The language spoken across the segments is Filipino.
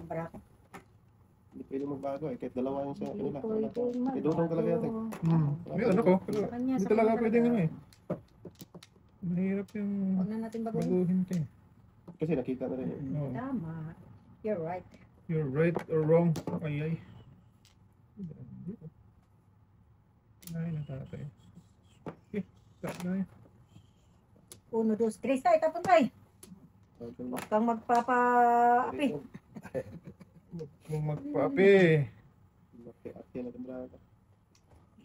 bracket. Hindi pwede magbago eh. Kahit dalawa yung sa kanila. May dudong talaga yan. May ano ko. Hindi talaga pwede nga eh. Mahirap yung Huwag na natin baguhin. baguhin ka eh. Kasi nakita na rin eh. Oh. Tama. You're right. You're right or wrong. Ay. Ay, natatay. Okay, start na yun. 1, 2, 3, tayo. Tapon tayo. Huwag kang magpapa-api. Kung magpapi. Ate na tumbrado.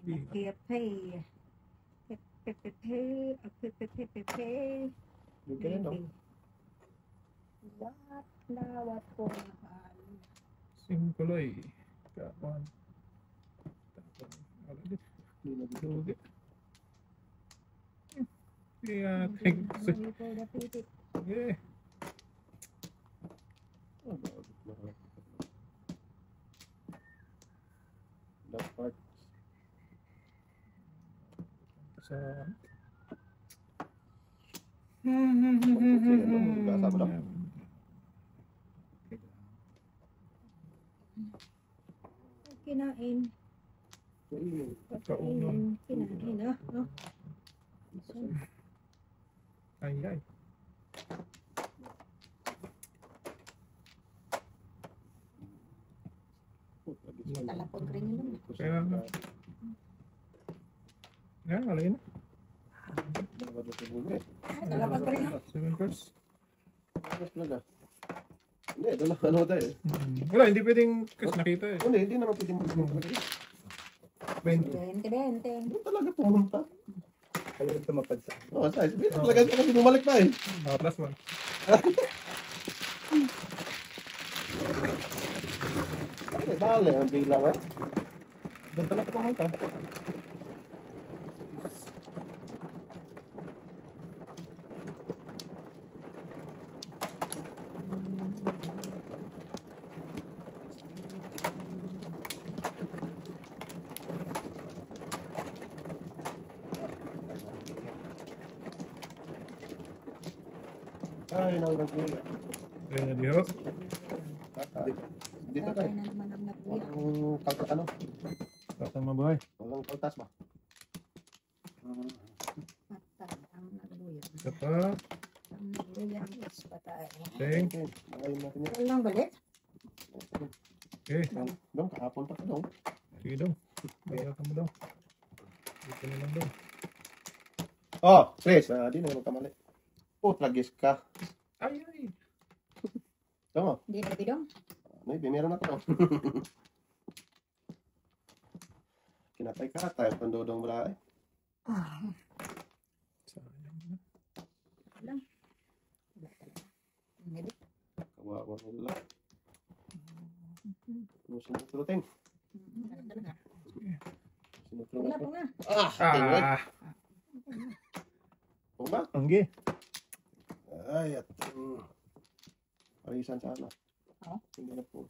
Api-api. Api-api. Api-api. Yung ganyan no? Lawat ko mahal. Singkuloy. Kapan. Tapon. Hindi na dito. Dugi. Kaya, sige. That part. Sa... Kinain. Kaunon. Kinain ha. Ay. Talapon rin yun. Kaya nga. Yan, alay na. Talapon rin. 7 cards. Hindi, doon ano tayo eh. Wala, hindi pwedeng kasi nakita eh. Hindi naman pwede mag-pumunta. 20. 20. Doon talaga pumunta. Ayaw tumapad sa Oo, size. Hindi talaga kasi bumalik pa eh. Plus 1. Okay, dali ang bilang eh. Doon talaga pumunta. Ay, nang nagbuya. Kaya na diho. Dito Tatay tayo. na naman ang nagbuya. Ang kaltas ano? Saan mabuhay? Walang kaltas ba? Patay ang nagbuya. Isa pa. Ang nagbuya is patay. Ting. Okay, magayon natin yan. Walang balik. Okay. Dong, kahapon pa ka dong. Sige daw. Kaya ka mo daw. Dito na lang daw. Oh, Chris, di na naman kamali. Oh, tragis ka. Ay. Tama. Hindi na bidong. May meron ako. Kinatay ka tayo pandodong wala eh. Sayang na. Wala talaga. Hindi. Kawawa nila. Sinutruting. Talaga. Sinutruting Wala ako. po nga. Tingway. Ah. O ba? Anggi. Ay, at parisan sana. Oo. Hindi na po.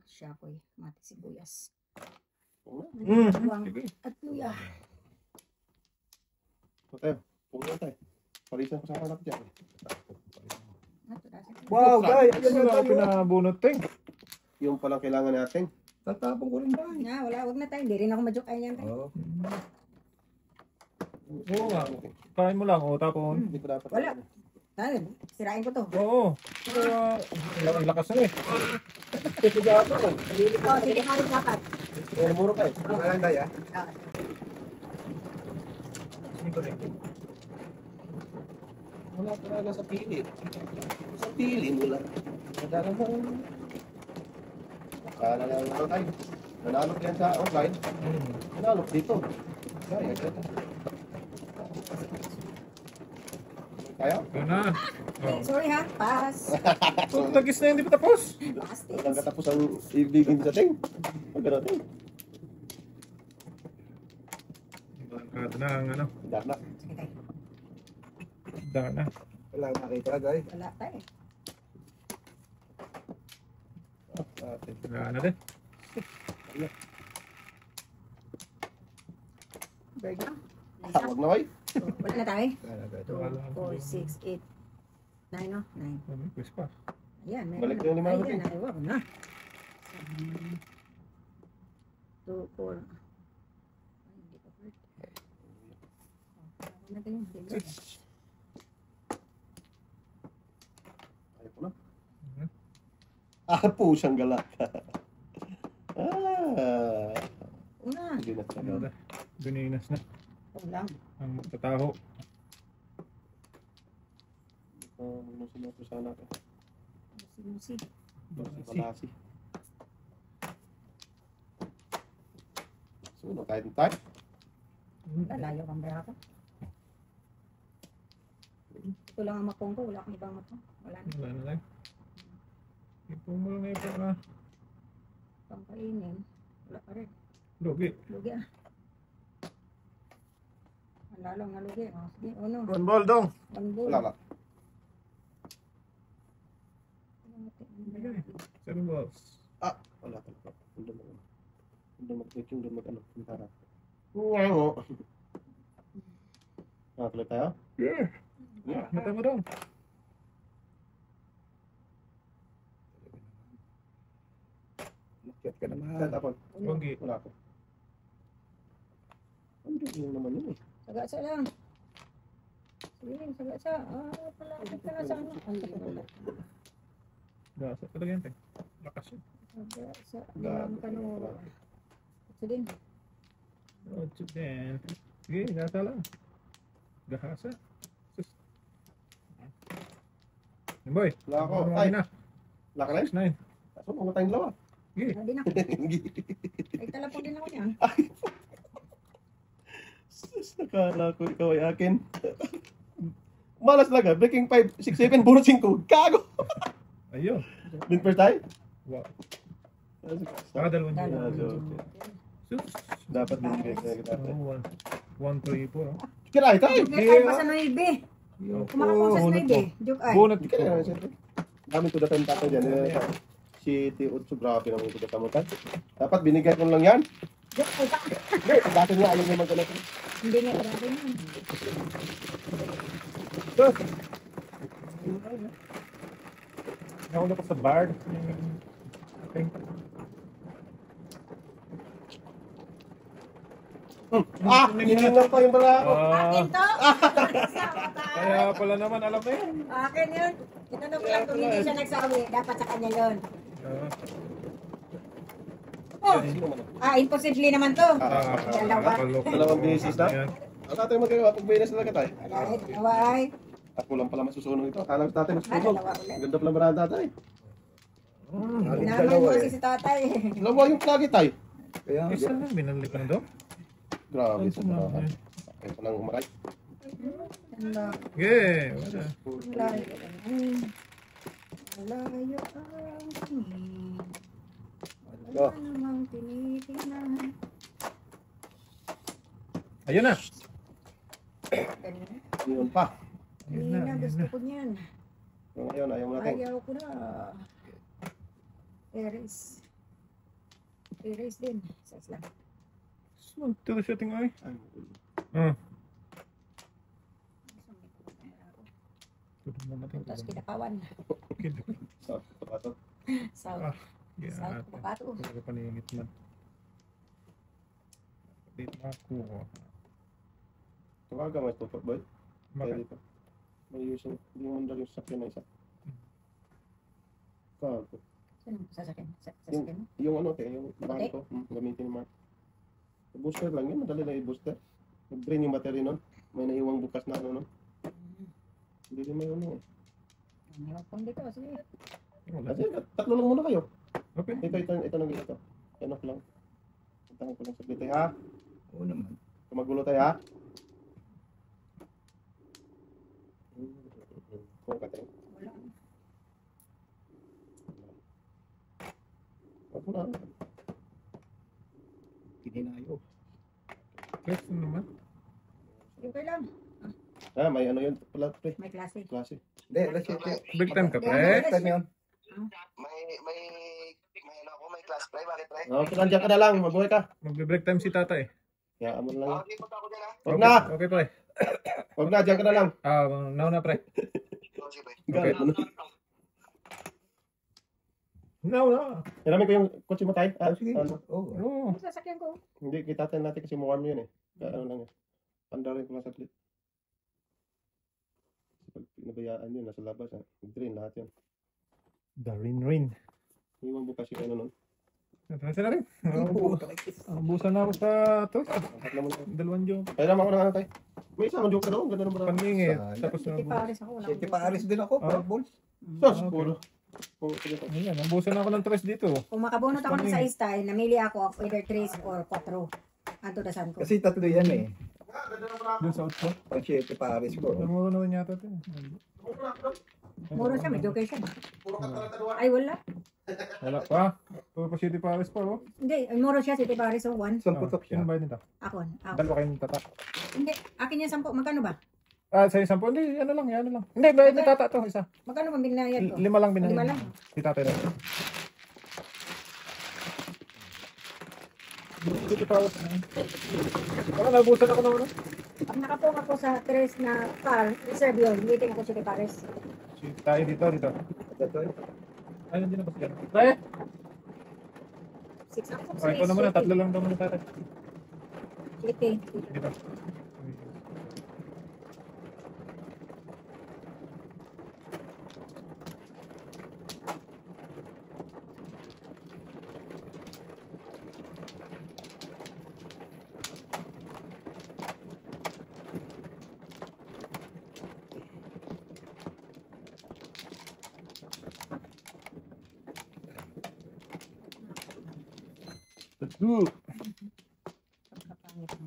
Siya ko'y mati sibuyas. Oo nga. Buwang Sige. at luya. O tayo. Punta tayo. Parisan ko sa anak dyan. Wow, guys. Ayun Ayun na na pinabunot, Ting. Yung palang kailangan natin. tatapon ko rin ba? Nga, wag na tayo. Hindi rin ako majokain yan. Oo. Oo nga. Kain mo lang. O, tapon. Hindi ko dapat. Wala. Tayo, sirain ko to. Oo. Kaya, ang lakas na eh. Oh, sige, halos dapat. Eh, muro kayo. Alam tayo ah. Wala talaga sa pili. Sa pili mo lang. Nadala mo. Kala lang naman tayo. Nanalo yan sa offline. Nanalo dito. Kaya, kaya. Kaya? Ito na. Oh. Sorry ha, pass. So, nagis na hindi pa tapos. Pass, Walang katapos ang ibigin sa ting. Pagkara ting. Kada na ang ano. Darna. Sige tayo. Dar na. Wala nakita guys. Wala tayo. Wala na din. Bird lang. Huwag na kayo. Wala na tayo. Wala na, guys. 2, 4, 6, 8, 9, no? 9. Quiz pa. Ayan, meron Balik na. na yung lima Ayan, natin. ayaw ko na. 2, 4. Hindi pa pwede. Ako na din. Ayaw ko na. Mhm. Pusang galak. Una. Hindi na talaga. Duninas na. Ito lang. Ang magtataho. Ano sila po sana ka? Musi. Balasi. So, kahit tayo. Lalayo kang ba ako? Ito lang ang makong ko. Wala akong ibang makong. Wala na. Wala na lang. Ipon mo lang ipon na. Pangkainin. Wala pa rin. Lugi. Lugi ah. Ang lalong na lugi. Oh, sige, ano? One ball dong. One ball. Wala. Seven balls. Wala talaga. Hindi mag-click yung mag-ano. Yung para. Ngayon. Nakatuloy tayo? Yeah. Mata mo dong. Makyat ka naman. Tapon. Pogi. Wala ko. Ano yung naman yun eh? Sagasa lang. Sige, sagasa. Palapit ka na sa ano. Gasa talaga yan. Lakas yun. Sagasa. Limang kanuro. Sige. Roger din. Sige, gasa lang. Gahasa. Sus. Yan boy. Wala ako. Ano Ay, na? wala ka rin? 6-9. Kaso, mga tayong dalawa. Sige. Hindi na. Ay, talapon din ako niyan. Sus, nakala ko ikaw ay akin. Malas lang ah. Breaking 5, 6, 7, puro 5. Gago! Ayun. Din first tayo? Wow. Dalawang Dalawa. Sus. Dapat din guys. Oh, 1-3 po. Kira ito eh. Joke ay, basta 9. Kumakakuha sa 9. Joke ay. Bunot. Hindi ka na siyempre. Dami to the time tayo dyan. Si T8 grabe naman ito the time. Dapat binigay ko lang yan. Joke ay. Hindi, dati nga ayaw naman ko na. Hindi nga, grabe yun. Nauna ko sa bar. Okay. Hindi lang pa yung bala. Akin to. Kaya pala naman alam na yan. Akin yun. Itanong ko lang kung hindi siya nagsabi. Dapat sa kanya yun. Oh, imposible naman to. Dalawa. Dalawang beses na? Ano tayo magagawa pag binas talaga tayo? Kahit away. Ako lang pala masusunod ito. Akala ko tatay masusunod. Dalawa ulit. Ganda pala maraan tatay. Aling Naman dalawa mo eh. kasi si tatay. Dalawa yung plagi tayo. Kaya, Isa lang, binalik ka na daw. Grabe sa mga. Kaya ko nang umaray. Yeah, wala. Malayo ang malayo ang tingin. Wala namang tinitingnan. Ayun na. Yun pa. Ayun na, Kanina ayun gusto na. ko niyan. Ngayon, ayaw mo natin. Ayaw ko na. Eris. Eris din. Sas lang. So, tira siya tingay. Tulog na natin. Tapos kinakawan. Okay. Sa papatot. South. Ah, yeah. South Papato. Talaga paningit man. Dito na ako. Tawagan mo ito, boy. Kaya Bakit? dito. May using. Hindi mo mandar yung sakyan na isa. Kago. Saan ang sasakyan? Sasakyan mo? Yung ano, yung bahan ko. Gamitin mo. Booster lang yun. Madali lang i-booster. Mag-drain yung battery nun. May naiwang bukas na ano nun. Hindi rin may ano eh. Ang pang dito. Sige. Wala. Kasi tatlo lang muna kayo. Okay. Ito nang ito. Yan off lang. Puntahan ko lang saglit tayo ha. oo naman. Kung magulo tayo ha. Kung ka tayo. Wala. Wag mo na. Kininayo. Question naman. Okay lang. May ano yun pala pre. May klase. Klase. Hindi, let's check it. Break time ka, Yeah, pre. Time yun. May ano ako, may class pre, bakit pre? Okay, nandiyan ka na lang. Mabuhay ka. Magbe-break time si tatay. Kaya amo na lang. Okay, punta ako dyan ha. Huwag na. Okay, pre. Huwag na, dyan ka na lang. Nauna pre. Oh, sige, pre. Okay. Nauna. Hiramin ko yung kotse mo tayo. Sige. Ano? Oo. Oo. Ang sasakyan ko. Hindi, kita natin kasi warm yun eh. Ano lang yun. Pandarin ko lang saglit. Pag pinabayaan yun, nasa labas. Drain lahat yun. Darin. Iwan bukas yung ano nun. Nasa na rin. Busan na ako sa to. Angkat naman tayo. Dalawang joke. Kaya naman ako na ano tayo. May isang joke ka daw. Ganda naman. Paningit. Sayang. Tapos City Paris ako. Wala Sige, paaris din ako. Ah. 5 balls. Sos, okay. puro. Puro sige to. Ayan, nabusan na ako ng 3 dito. Kung makabunot ako ng 6 tayo, namili ako of either 3 or 4. Anto dasan ko. Kasi tatlo yan eh. Doon sa outro. Pang 7 paaris ko. Namuro naman yata ito. Muro siya, may joker siya. Puro ka tawa. Ay, wala. Wala pa. Puro pa City Paris pa. Oh. Hindi, muro siya, City Paris. So, 1. Saan putok siya? Sino ba nito? Ako. Dalawa kayong tatak. Hindi, akin yung 10. Magkano ba? Sa isang po. Hindi, ano lang. Hindi, bayad ni tata to. Isa. Magkano bang binayad ko? 5 lang binayad. 5 lang. Si tatay lang. City Paris. Nabusan ako ng ano? Pag nakapong ako sa 3 na car, reserve yun. Waiting ako City Paris. Tayo dito. Ito eh. Ayun, hindi na ba siya? Tayo. 6 ako. Okay, ikaw naman na. 3 lang daw muna tatay. City. Dito.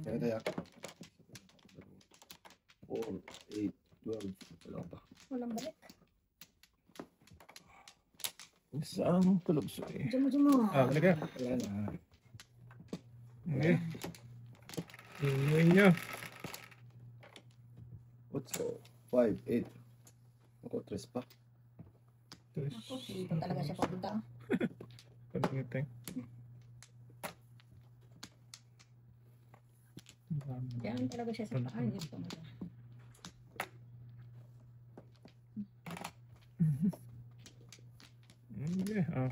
Kaya kaya. 4, 8, 12. Wala pa. Walang balik. Isang tulogsoy. Diyan mo. Balik ka. Wala na. Okay. Ingay nyo. What's 5, 8. Ako, 3 pa. Dito talaga siya papunta. Pag-ingatay. Diyan talaga siya sa paan. Okay. Ano.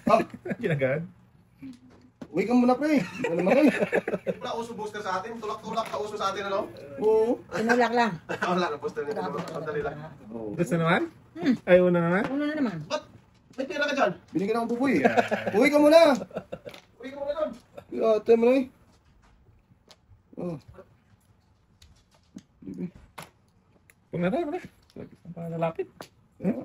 Ah. Ginagad? Uwi ka muna, pre. Ano naman, wala uso booster sa atin. Tulak-tulak ka uso sa atin, ano? Oo. Tinulak lang. Wala na booster nito. Sandali lang. Oh. Gusto naman? Ay, una naman? Ano na naman? May pera ka dyan. Binigyan akong buboy. Uwi ka muna. Uwi ka muna doon. Ate mo na eh. Oh. Kung na tayo, muna. Ang lalapit. Yeah.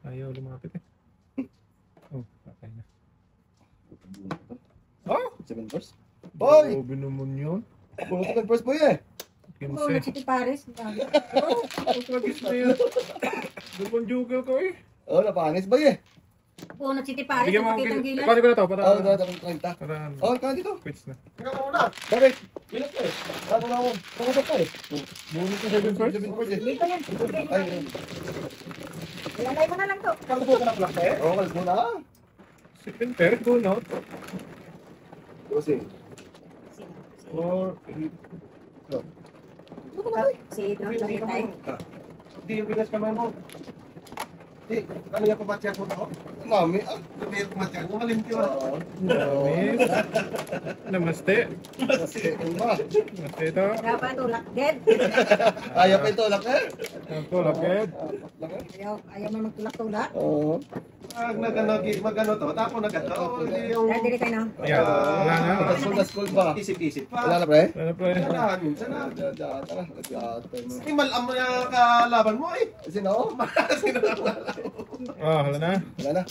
Ayaw lumapit eh. Oh, patay na. Oh! 7 verse. Boy! Grabe naman yun. Puro 7 verse boy eh. Oo, Kinse. City Paris. Oh, pagkagis na yan. Dalawang joker ko eh. Oh, napanis boy eh. Puno City Paris. Bigyan mo Napakitang ako. gilan. Pwede ko na to. Para, Oh, dapat 30. para, Oh, kaya dito. quits na. Tingnan mo muna. Bakit? Bilis ka eh. Bago na ako. Pumasok pa eh. Bonus na 7 first. 7 verse eh. Dito yan. Ay, Ilalay mo na lang to. Kalbo ka na plak eh. oh, kalis mo na. Second pair, go out. Kasi. Or, Si Don Lamitay. Hindi yung bigas kamay mo. Hindi. Ano yung kumatyan ko to? Mami, ah. Ano yung kumatyan ko? Malimti mo. Namaste. Namaste. Kasi, ba? Namaste ito. Dapat tulak dead. Ayaw pa ito, laki. Ito, lapit. Ayaw mo magtulak-tulak. Oo. Magano to. Tapo na gato. Hindi yung Dali kayo na. Ayan, wala na. School na school pa. isip-isip Wala pa. na, pre? Wala pa eh. Sanahan, minsan na. Tara, nag-atay mo. Hindi malam mo yung kalaban mo eh. Sino? Oh, wala na. Wala na.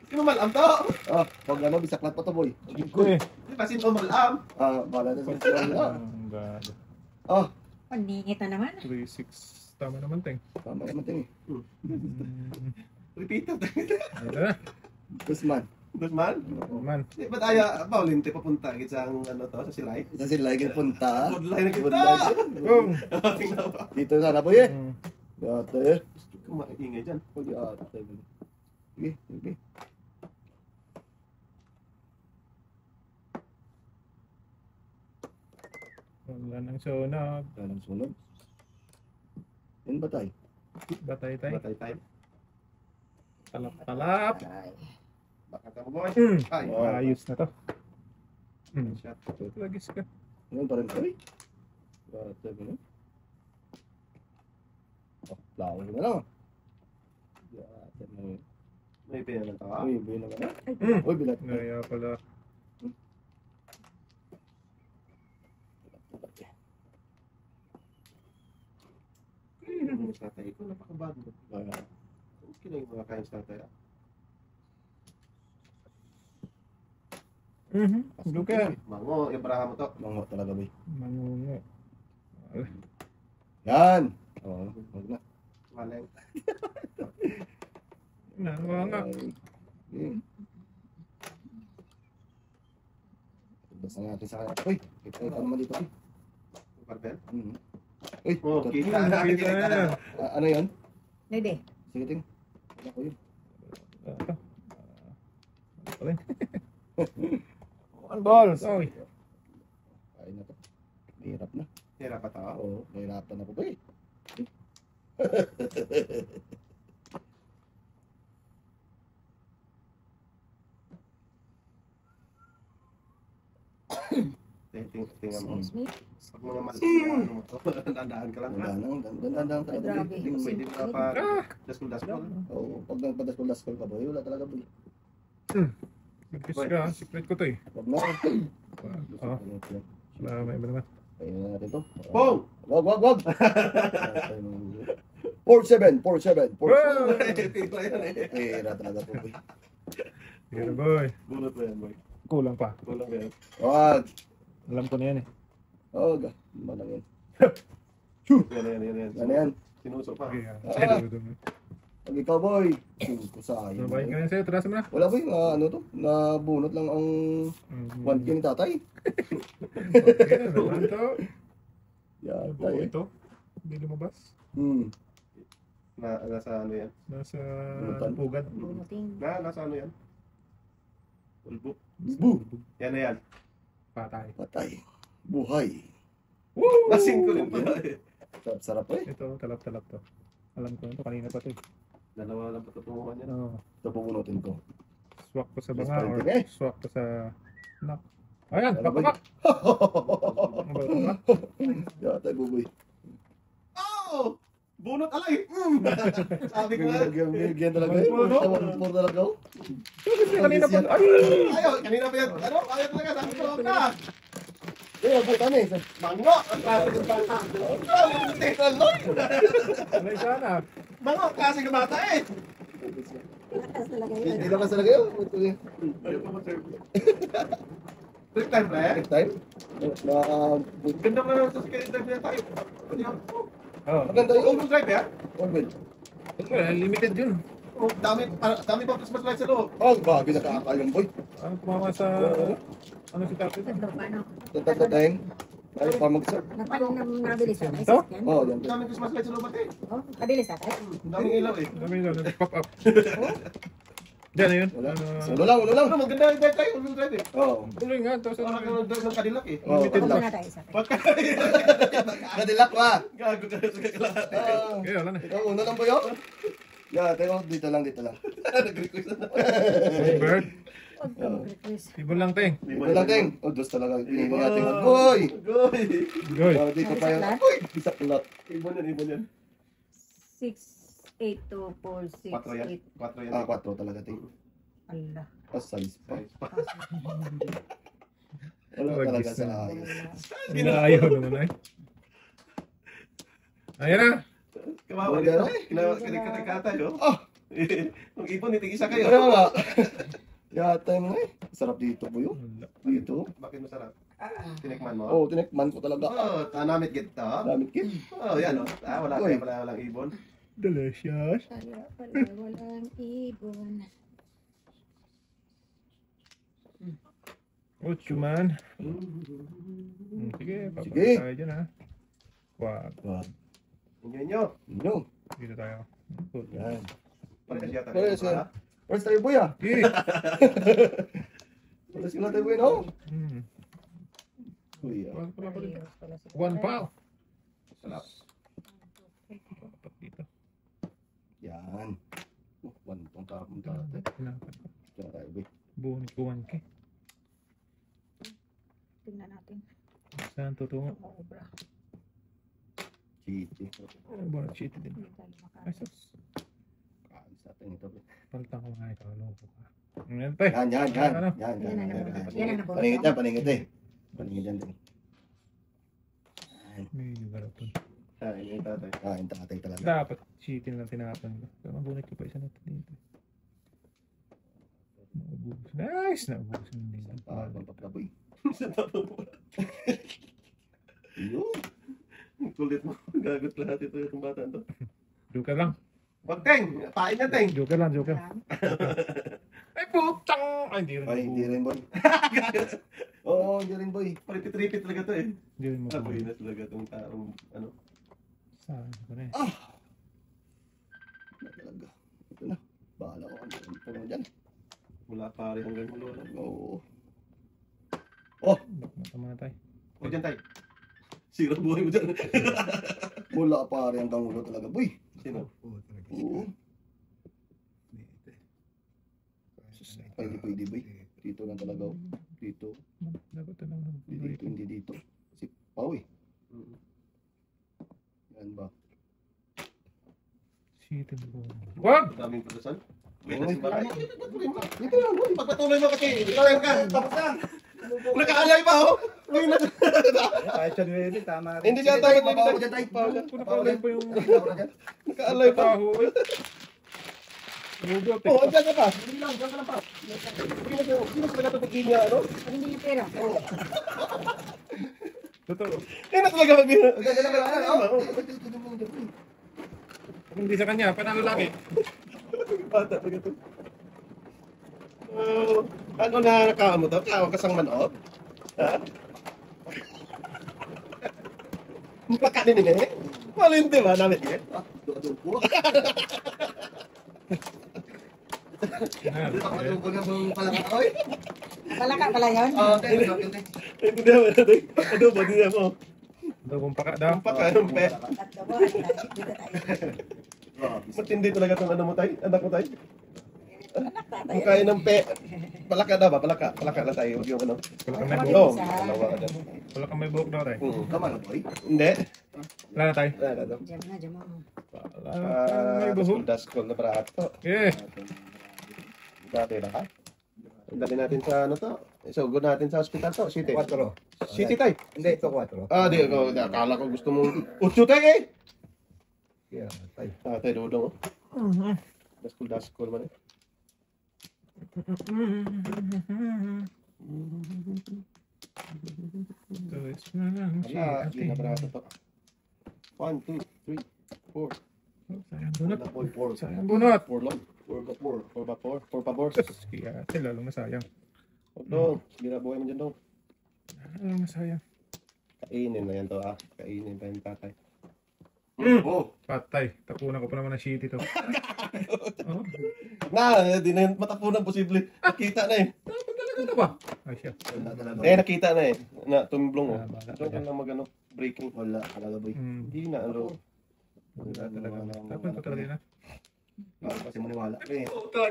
Sino malam to? Ah, pag ano, bisaklat pa to, boy. Sige ko eh. Kasi ito malam. Ah, bala na sa school na. Ang gado. Ah, Paningit na naman. 3-6. Tama naman, Teng. tama naman ting. Repeated. Wala na. Guzman. Guzman? Man. Di ba't aya, Paulin, te papunta gid sa ang ano to, sa Silay? Sa sila yung punta. Budlay na kita! Boom! Tingnan ba? Dito sana po eh. Mm. Yate. Kumaingay dyan. Yate. Sige, sige. Wala nang sunog. Walang sunog. Yan ba tayo? Batay tayo. Batay tayo. Talap-talap. Baka ka mo, boy. Mm. Ay, Ayos na to. Mm. shot. So, lagis ka. Yan pa rin tayo. Yate ba yun? Oh, laway na lang. Yate na yun. May pinalang to, ha? Uy, bilang ka na. Mm. Uy, bilat. Kaya pala. Yung mga tatay ko, napakabago. Kaya, Okay lang yung mga kain sa tatay, ha? Luka. Mango, ibraha mo to. mango talaga ba? Mangungo. Yan! Oo, wag na. Maleng. Namanga. Ay, basta natin sa kanya. Uy, kita ka naman dito. Barbel? Mhm. Uy, Oh, ito. kita. Kita na. Ano yan? Hindi. Sige, ting. Wala ko yun. One balls. Oy. Kain na to. Mahirap na. Hirap pa to. Oo, nahirapan ako ba eh. Tingnan mo. Excuse me. Pag mga ano mo to, dandaan ka lang, ha? Dandang talaga. Grabe. Ting. Pwede ka pa daskol-daskol. Oo, pag nagpadaskol-daskol ka ba, wala talaga ba eh. Magkis ka. Secret ko to eh. Wag na. Oo. Wala, may iba naman. Kainin na natin to. Pong! Wag! 4-7, 4-7, 4-7. Tito yan, eh. Pera talaga po. Here boy. Bunot mo yan, boy. Kulang pa. Kulang yan. Wag! Alam ko na yan eh. Wag! Malang yan. Yan. Ano yan? Sinuso pa. Okay, Pag ikaw boy, Ano sayang. ba yung ganyan sa'yo? Tarasin mo na. Wala boy, ano to? Nabunot lang ang 1K ni tatay. Okay, naman to. Yan Buo tayo. ito. Hindi lumabas. Nasa ano yan? Nasa Bunutan. pugad. Bunuting. Nasa ano yan? Ulbo. Boo! Yan na yan. Patay. Patay. Buhay. Lasing ko rin pala eh. Sarap eh. Ito, talap-talap to. Alam ko ito, kanina pa to eh. Dalawa lang patutunguhan yan. Oo. Ito pupunutin ko. Swak ko sa Yes, banga or pwede eh. swak ko sa knock. Ayan, Ano ba bakbak! Ang bakbak. Yata buboy. Oh! Bunot alay! Sabi ko nga. Bigyan talaga eh. Puno? Puro talaga oh. Kanina pa. Ay! Ayaw! Kanina pa yan. Ano? Ayaw talaga. Sabi ko huwag na. Eh, ang puta na eh. Mango! Ang klase ng bata. Tekaloy! Alay sana. Mango! Ang klase ng bata eh! Lakas talaga yun. Hindi naman talaga yun. Ito eh. Ayaw pa ma-serve. Trip time ba eh? Next time. Ganda pa naman sa second drive niya tayo. Oo. Maganda yun. All-wheel drive eh? Orwell. Limited yun. Oh, dami pa Christmas lights sa loob. Oh, bago nakakayong boy. Ano tumama sa... Ano si Tapos? Ito, paano? Tatatayin. Tayo pa mag-sir. Paano nabilis na? Ito? Oh, yan. Ang daming Christmas lights sa loob ate. Oh, kabilis na tayo. Ang daming ilaw eh. Dami yun, pop up. Diyan na yun. Wala. Ano, Ulo lang, ulo lang. Ano, maganda yung drive tayo. All-wheel drive eh. Oh. tuloy nga. Tapos Parang ano, drive ng Cadillac eh. Oh. limited Pagod lang. na tayo isa. Pagka... Kadilak pa. Gago ka sa kakalahati. Ah. Okay, wala na. Ikaw, una lang ba yun? Yeah, tayo dito lang, dito lang. Nag-request na. Bird. Huwag ka mag-request. Ibon lang, Teng. Dito lang, Ting. Oh, dos talaga. Pinili natin. Boy! Goy! Goy. Oh, dito pa yun. Isang Uy! Isa pulot. Ibon yan. 6, 8, 2, 4, 6, 4 yan. 8. 4 yan. Ah, 4 talaga, Ting. Allah. Ah, size pa. Size pa. Wala Wag talaga isa. sa ayos. Inaayaw naman ay. Ayan na. Kawawa Wala dito. na. Kinakata yun. Ah! Ang ipon, itig-isa kayo. Kaya nga. Yata mo eh. Sarap dito po yun. Wala. Dito. Bakit masarap? Tinikman mo? Oh, tinekman ko talaga. Oh, tanamit gito. Damit kid. Oh, yan oh. Wala Uy. tayo, walang ibon. Delicious. Wala, walang ibon. 8 man. Sige, papakita tayo dyan ha. Wag. Wag. Inyo. No. Dito tayo. Good. Yan. Pares yata. Pares, sir. Pares tayo, boy, ah. Okay. Pares sila tayo, boy, no? Uy, ah. Wag pala ko dito. Ayos pala si 1 pa. Sarap. Dapat dito. Yan. One pang tapon tayo. Kailangan. Diyan tayo, boy. Bonus ko 1K. Tingnan natin. Saan tutungo? Obra. Chiti. Bonus cheat din. Hindi tayo Ay, makain. sus. Kaalis natin ito, boy. Palitan ko nga ikaw. Loko ka. Yan tayo. Yan. Yan ang Yan. nabunot. Paningit yan, paningit eh. Paningit yan din. May garapon. Ay, yung tatay. Kain tatay talaga. Dapat cheatin lang tinapon ko. Pero mabunot ko pa isa na dito. Naubos. Nice! Naubos na dito. Papaboy. Sa tapo mo. Yun. Kulit mo. Gagot lahat ito yung bata to. Joker lang. Wag, Teng! Pain na, Teng! Joker lang, Joker. Ay, putang! Ay, hindi rin. Ay, hindi rin, boy. Oo, hindi rin, boy. Repeat talaga to eh. Hindi rin Ah, mabuhay. na talaga tong taong ano. Saan ko na eh. Na talaga. Ito na. Bahala ko ang puno dyan. Mula pare hanggang ulo. Oo. Matama na tayo. Huwag dyan tayo. Sira buhay mo dyan. Mula pare hanggang ulo talaga, boy. Sino? Oo. Ay, di pwede, boy. Dito lang talaga, oh. Dito. Dapat na lang. Hindi dito, hindi dito. Si Pao, eh. Yan ba? Cheatin ko. Wag! Daming produsan. May Uy, nasin ba tayo? Dito lang, boy. Pagpatuloy mo kasi. Ikaw lang ka. Tapos na. Nakaalay pa, oh. Uy, na. Kahit siya nilili, tama rin. Hindi siya tayo. Papaw ko dyan, tay. Kung nakalay pa yung Nakaalay pa. taho eh. Hugot eh. Oo, dyan ka pa. Hindi lang, dyan ka lang pa. Hindi mo talaga ito niya, ano? Ano hindi niya pera? Totoo. Hindi na talaga mag-ina. Kung hindi sa kanya, panalo lagi. Bata talaga ito. Ano na nakaano mo to? Tawag ka sang manok? Ha? Pagkanin nila eh. Malinti ba? Namit eh? Papadungkol nga bang palakakoy? Palaka pala yun? Hindi naman natin. Ano ba? Hindi naman mo. Daw kung paka daw. Pagkain pe. Tatlo ba? Dito tayo. Matindi talaga itong ano mo tayo. Anak mo tayo. Anak tatay. Pagkain ng pe. Palaka na ba? Palaka. Palaka na tayo. Yung ano. Wala kang may Oo. buhok. Dalawa ka dyan. Wala kang may buhok daw tayo. Kaman, boy. Hindi. Wala na tayo. Wala na. Diyan na, diyan mo. Wala kang may buhok. Daskol na prato. Eh. Dati na ka. Dali natin sa ano to. Isugod natin sa hospital to. City. 4. City tayo. Hindi, ito 4. Ah, di ako. Akala ko gusto mo. Utso tayo eh. Yeah, tay. Ah, tayo dudong. Daskol man eh. Tulis na lang Wala. siya. Hindi na prato to. 1, 2, 3, 4. Sayang bunot. Boy, 4. Sayang bunot. 4 lang. 4 ba 4? 4 ba 4? 4 pa 4. Kaya ate, lalong nasayang. Huwag dong. Sige na buhay mo dyan dong. Lalong nasayang. Kainin na yan to ah. Kainin pa yung tatay. Oh. Patay. Tapunan ko pa naman ng shitty to. Oh, Na, di na matapunan posible. Nakita na eh. dapat talaga na ba? Ay siya. Wala talaga. Eh, nakita na eh. Na, tumblong oh. Ah, bala ka Doon ka dyan. lang mag ano, breaking. Wala talaga, boy. Hindi na ano. Wala talaga. Dapat ko talaga na. Kasi maniwala. Eh,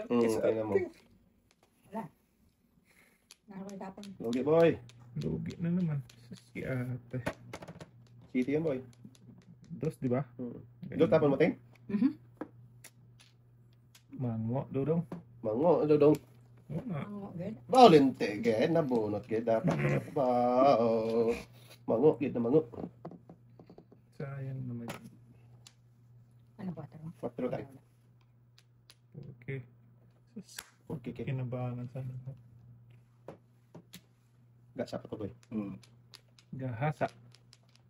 Tingnan mo. Nakakalitapon. Okay boy. Lugi na naman. Si ate. City yan boy. Dos, di ba? Doon tapon mo ting? Mango, dodong. Mango, dodong. Oo nga. Ang good. Baulinte, gen, nabunot, gen, dapat ba? Mango, gen na mango. Sayang naman. Ano ba ito? 4 tayo. Okay. Sus, Okay, okay. kinabangan sana. Gasa pa to boy. Gahasa.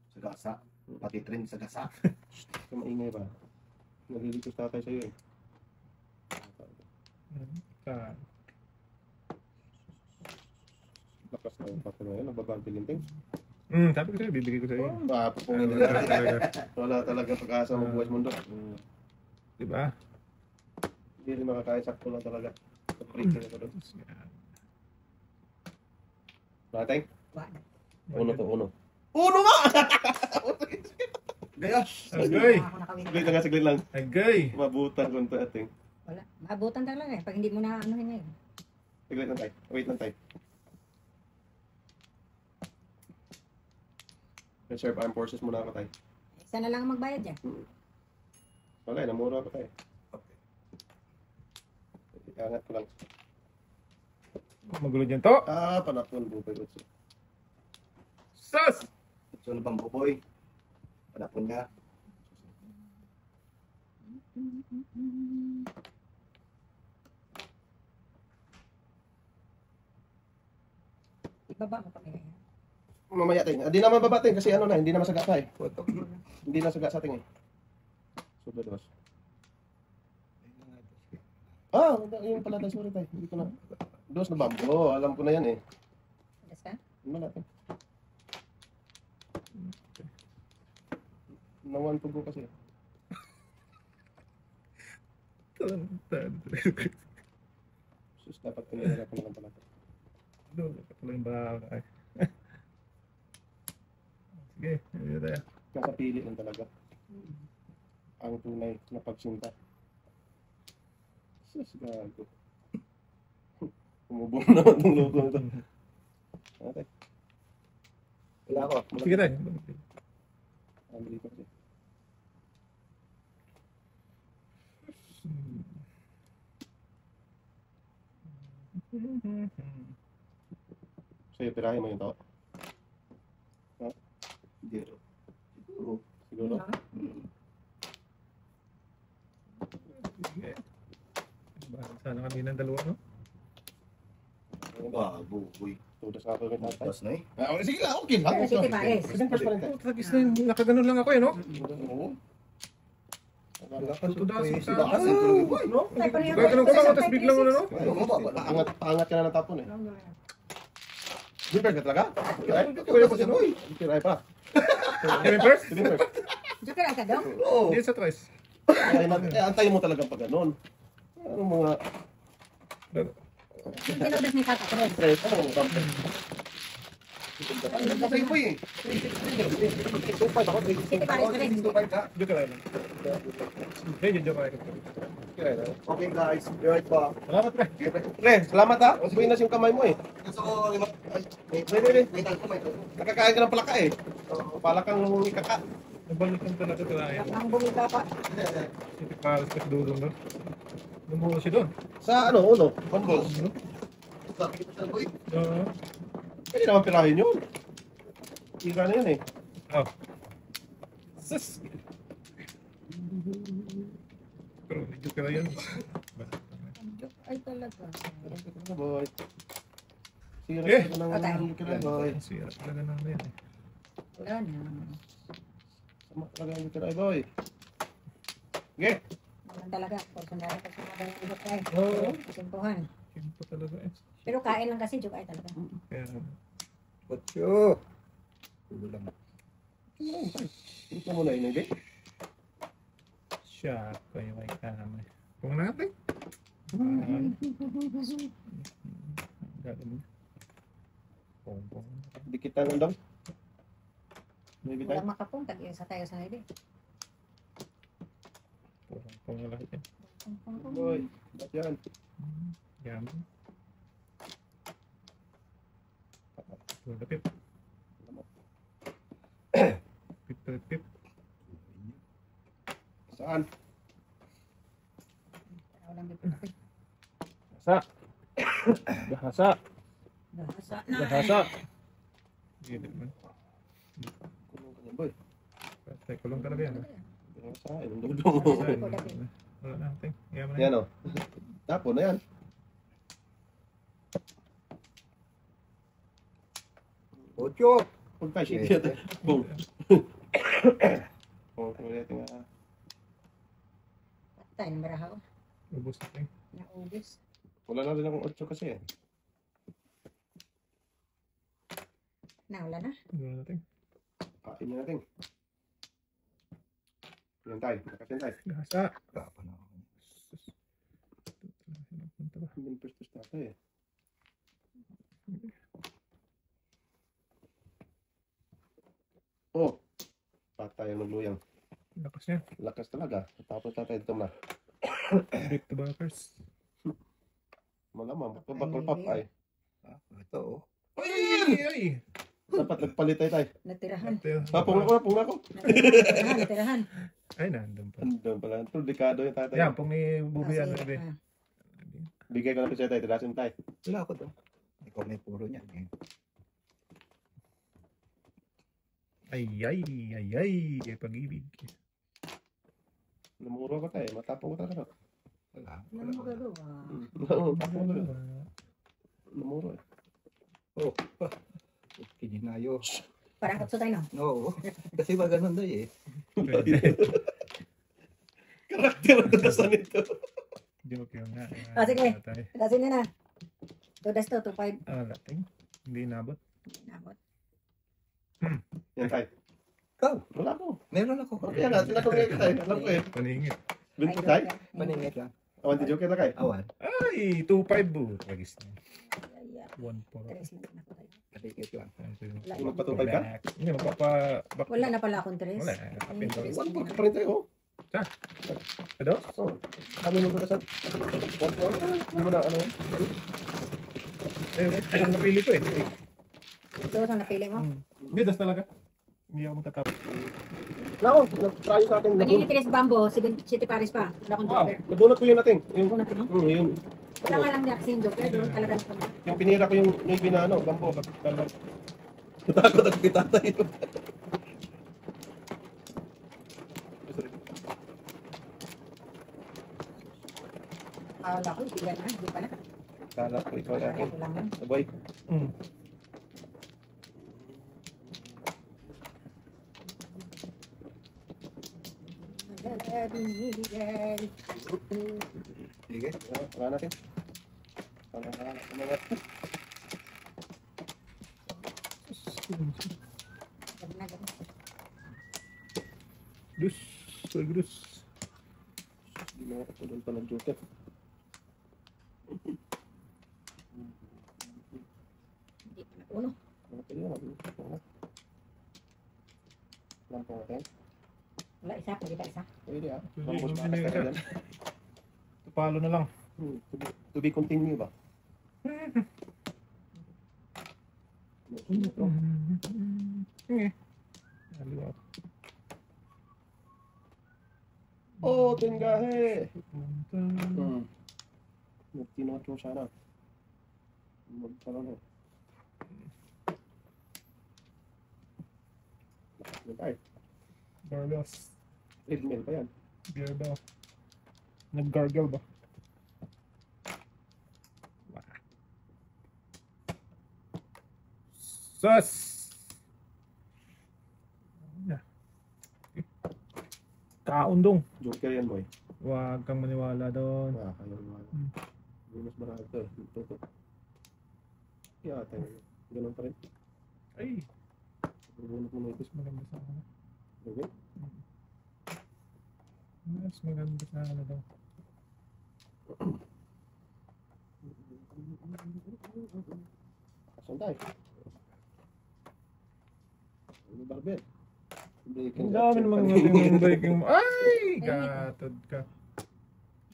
sa gasa. Pati trend sa gasa. Kung maingay ba? Nalilitos tatay sa'yo eh. Lakas na yung pato ngayon. Nababang pilinting. Sabi ko sa'yo, bibigay ko sa'yo. Pupungin Wala nila. talaga. Wala talaga pag-asa mo buwas mundo. Diba? Hindi rin makakain. Sakto lang talaga. Sa-preaching ako doon. Mateng? Wala. Uno to, uno. Uno nga! Gaya. Agay! Ako nakawin. Saglit lang, saglit lang. Agay! Mabutan ko ito ating. Wala. Maabutan talaga eh. Pag hindi mo na anuhin ngayon. Saglit lang tayo. Wait lang tayo. Reserve Armed Forces muna ako tayo. Isa na lang ang magbayad dyan. Wala, namura ako tayo. Angat ko lang. Magulo dyan to. Panapon, bupay ko. Sus! So, ano bang buboy? Panapon nga. Ibaba mo pa kaya yan. Mamaya tayo. Hindi naman babating kasi ano na, hindi na masaga pa eh. Putok. Hindi na saga sa ating eh. Subo dos. Yung pala tayo, sorry tayo. Hindi ko na. Dos na bambo. Alam ko na yan eh. Alas ka? Ano natin? Nawan po kasi. Sus, dapat pinilala ko na lang pala. Patuloy ba? Sige, hindi tayo. Nasa pili lang talaga. Ang tunay na pagsinta. Sus, gago. Umubong naman itong logo nito. Okay. Wala ako. Sige tayo. Ang dito kasi. Sa'yo, tirahin mo yung tao. Hindi. Siguro. Sige. Sana kami ng dalawa, no? Buboy. Tudas nga ako yung tatay. Tapos na eh. Sige lang, okay lang. Sige, pares. Isang pa rin tayo. Tragis na yun. Nakaganon lang ako eh, no? Oo. Tutudasin Sila ka. kasi tuloy boy. No? Gaganon ka lang, tapos biglang ano, no? Paangat ka na ng tapon eh. Di ka talaga? Kaya ko siya boy. Tirahin pa. Kevin first? Sige first. Dito ka daw? Oo. Hindi sa tres. Antayin mo talaga pag ganun. Ano mga... Tinudas ni Tata. Tres, ano mga tapon? Kasi po eh. Tupad ako. Sige, pares pa rin. Joke lang. Hindi, joke lang. Okay guys, be right back. Salamat, pre. Pre, salamat ha. Buinas yung kamay mo eh. Gusto ko lima. May nakakain ka ng palaka eh. Palakang ikaka. Nabalikan talaga talaga. Ang bumita pa. Hindi pa alas kasi dulo, no? Lumuho siya doon. Sa ano, uno? Bonbos. Sabi ko siya boy. Oo. Pwede naman pirahin yun. Ika na yun eh. Oh. Sus. Pero medyo ka lang yan. Ay talaga. Boy. Sira Eh. ka ng kira boy. Sira talaga na yan eh. Wala na. Sama talaga yung kira boy. Okay. Wala talaga. Personal kasi mga ibot ay. Oo. Simpuhan. Simpo talaga eh. Pero kain lang kasi joke ay talaga. Kaya, Kutyo. Tulo lang. Ito mo na yun, hindi? siya ko yung may kami. Kung natin. Gagawin. Pong. Dikitan lang daw. Maybe tayo. Walang makapong. Tag-isa tayo sa naibi. Pong na lahat yan. Boy, ba't yan? Yan. Pip. Pip. Saan? Walang dito. Gahasa. Gahasa. Gahasa na. Gahasa. Gila man. Kulong ka niyan, boy. Patay kulong talaga yan. Gahasa, ilong dudong. Wala natin. Yaman na Yan o. Tapon na yan. Kutyo. Huwag tayo shit yan. Boom. Oh, kung natin nga. Patay na marahaw. Ubus natin. Naubis. Wala na rin akong 8 kasi eh. Wala na. Gawin natin. Kain na natin. Yan tayo. Nakasin tayo. Gasa. Kapan ako. Punta ba? Hindi first tayo eh. Oh. Patay ang nagluyang. Lakas niya. Lakas talaga. Tapos tatay dito na. Break the backers. Malamang. Bakal pop ay. Ito oh. Ay! Ay! Dapat nagpalit tayo. Natirahan. Papung ako. Natirahan. Ay, nandun pa. Andun pala. Ito, dekado yung tatay. Yan, pong ni Bubi yan. Kasi, Bebe. Bigay ko na pa siya tayo. Tilasin tayo. Wala ako to. Ikaw may puro niyan. Eh. Ay, ay, ay, ay. Ay, pag-ibig. Namuro ko tayo. Matapong ko talaga. Wala. Ano mo gagawa? Tapong ko talaga. Namuro eh. Oh. Kininayo. Parang kutso tayo, no? Oo. Kasi ba ganun daw eh. Karakter ang tatasan nito. Joke yun nga. Ah, sige. Tatay. Kasi na na. 2 das to, 2-5. Ah, lating. Hindi inabot. Nabot. Yan tayo. Ikaw. Wala ko. Meron ako. Yan natin. Alam ko ngayon tayo. Alam ko eh. Paningit. Binti tayo. Maningit lang. Awan ti Joker na kayo. Awan. Ay, 2-5 bu. Tragis na. Ay, 1-4. tres lang na tayo. Maningit lang. Wala, Magpatupay ka? Hindi, magpapa... wala na pala akong tres. Wala. Ay, tres One na point na. pa rin tayo. Ano? Oh. Kami mo tatasan. One point. Hindi mo na ano. Eh, ang napili ko eh. Ito ang napili mo. Hindi, das talaga. Hindi ako magtatapos. Nako, tayo sa akin. Panini tres bambo, City Paris pa. Wala akong Wow, joker. nabunot ko yung nating. Yung, Ako na ito, no? yung, Wala nga lang niya kasi yung joker. Doon talaga na ito. yung pinira ko yung binano. Gambo. Natakot ako kitatay. Wala ko, hindi na. Hindi pa na. Kala ko ikaw Wala natin. ko lang yan. Sabay. Mm. Sige. Wala natin. Wala natin. Dus. Dus. Hindi mo ako doon pa ng Joker. Hindi pa na uno. Ano pa yun? Lampo natin. Wala isa, pwede pa isa. Pwede ah. Pwede, Lambos pwede makas ka. ka dyan. Palo na lang. To be continue ba? Sige. Aliwa. Oh, tinggahe! Punta. Nagtinot mo sana. Magkaroon eh. Ay, Gargles. treadmill pa yan. Beer daw. Nag-gargle ba? Sus! Kaundong. Joker yan boy. Huwag kang maniwala doon. Kayo naman. Hindi mas marami ito eh. Tutok. Kaya tayo. Ganun pa rin. Ay, Bubunot mo na ito. mas maganda sa akin. Okay? Mas maganda sa akin daw. Asan tayo? Ano barber? Ang dami namang yung breaking mo. Ay! Gatod ka.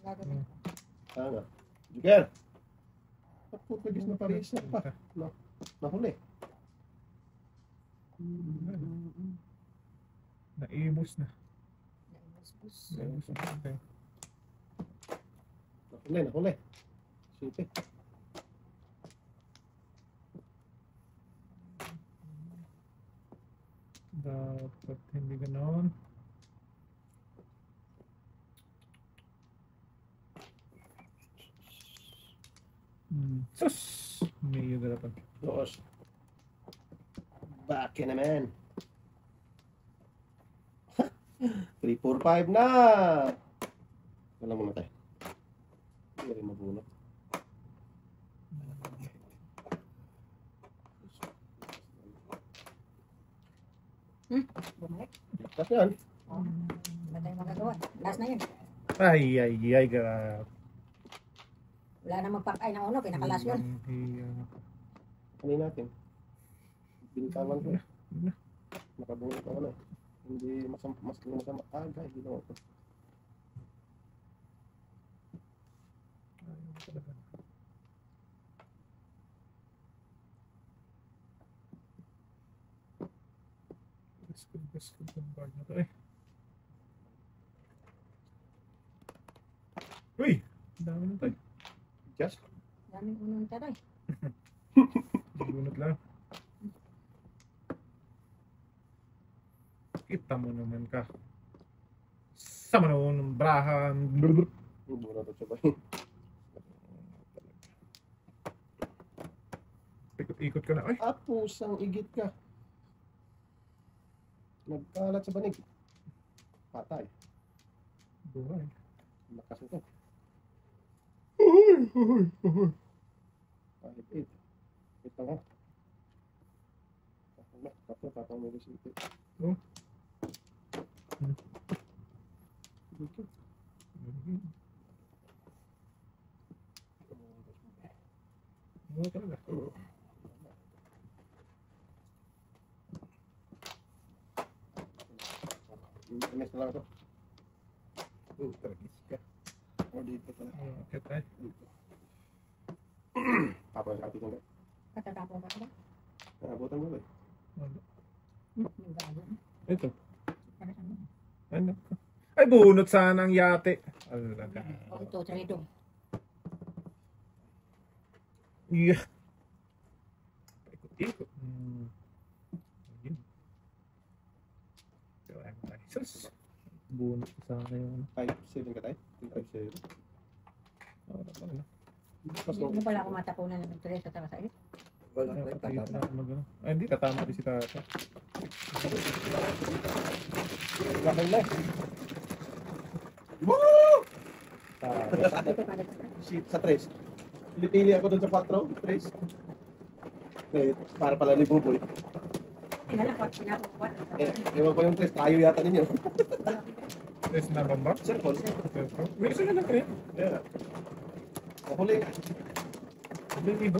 Gagawin. Tanga. Joker! Ako pagis na Paris na pa. Nahuli. Naibos na. Naibus-bus. Naibos na. Okay. Nahuli. Sipi. Dapat hindi ganoon. Sus! May garapan. Doos. Back in naman. 3, 4, 5 na! Wala muna tayo. Hindi rin mabunot. Bumalik. Tapos yan. Oh. Wala tayong magagawa. Last na yun. Ay, grabe. Wala na magpakay ng uno. Pinakalas yun. Ano natin? Binitawan ko. Nakabunod ako na. Hindi masama. Guys, hindi naman ito. Best ko yung card na to eh. Uy! Ang dami na tayo. Just. Daming unong taray. Bunot lang. Kita mo naman ka. Sama noon ng brahan. Bunod ito ba? Ikot-ikot ka na. Ay! Pusang igit ka. Nagkalat sa banig. Patay. Buhay. Lakas ito. Kahit 8. Ito nga. Tatang may resito. Oh. Dito. Oo talaga. Next na lang ito. Tragis ka. O dito pala. Akit tayo. Tapos sa ating nga. Katatapo ka ba? Nakabutan mo ba eh? Yung gago. Ito. Para sa mga. Ano? Ay, bunot sana ang yate. Alaga. O ito, trado. Yeah. Ikot-ikot. Ayun. Kaya mo tayo. Sus. Bunot sana yung 5-7 ka tayo? 5-7. Wala pa na. Tapos Hindi mo pala ako matapunan ng 3 sa tawa sa iyo. Wala Ay, na yung tatama. Ay, hindi. Tatama din si Tata. Lakay na. Ito pa dito. Sa 3. Pilipili ako doon sa 4. 3. Eh, para pala ni Buboy. Tingnan ko, pinakukuha. Ewan ko yung 3. Tayo yata ninyo. Yes, na bamba. Cellphone. May isa na lang kaya. Yeah. Huli. May iba.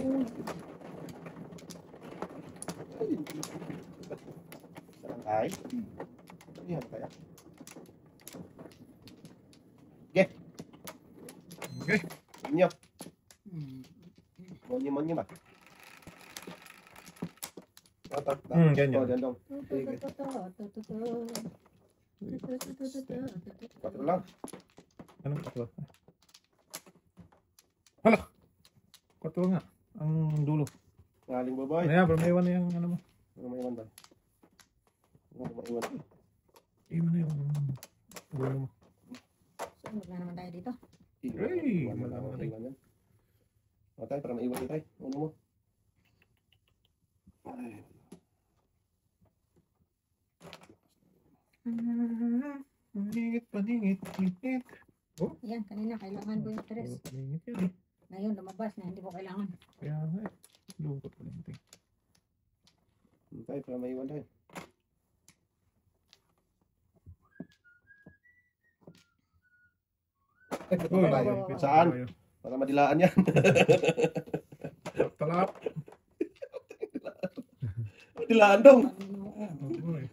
Sarang ay. Yan kaya. Okay. Okay. Inyo. Monyo ba? Ganyan. Oh, dandong. 4 lang. Anong katwa? Hala! Katwa nga. Ang dulo. Ngaling babae. Ayan, pero may iwan na yung ano mo. Ano maiwan ba? Ano maiwan? Iwan na yung dulo mo. Sunod na naman tayo dito. Hey, Iwan na lang malaman ang rin. iwan yan. O tayo, para maiwan din tayo. Ano mo? Ay. Paningit. Yan, kanina kailangan ko yung 3. Paningit yan eh. Ngayon, lumabas na, hindi ko kailangan. Kaya nga eh. Lukot ko lang ito eh. Ano tayo, para maiwan tayo. Uy, Saan? Para madilaan yan. Talap. Madilaan dong. Uy.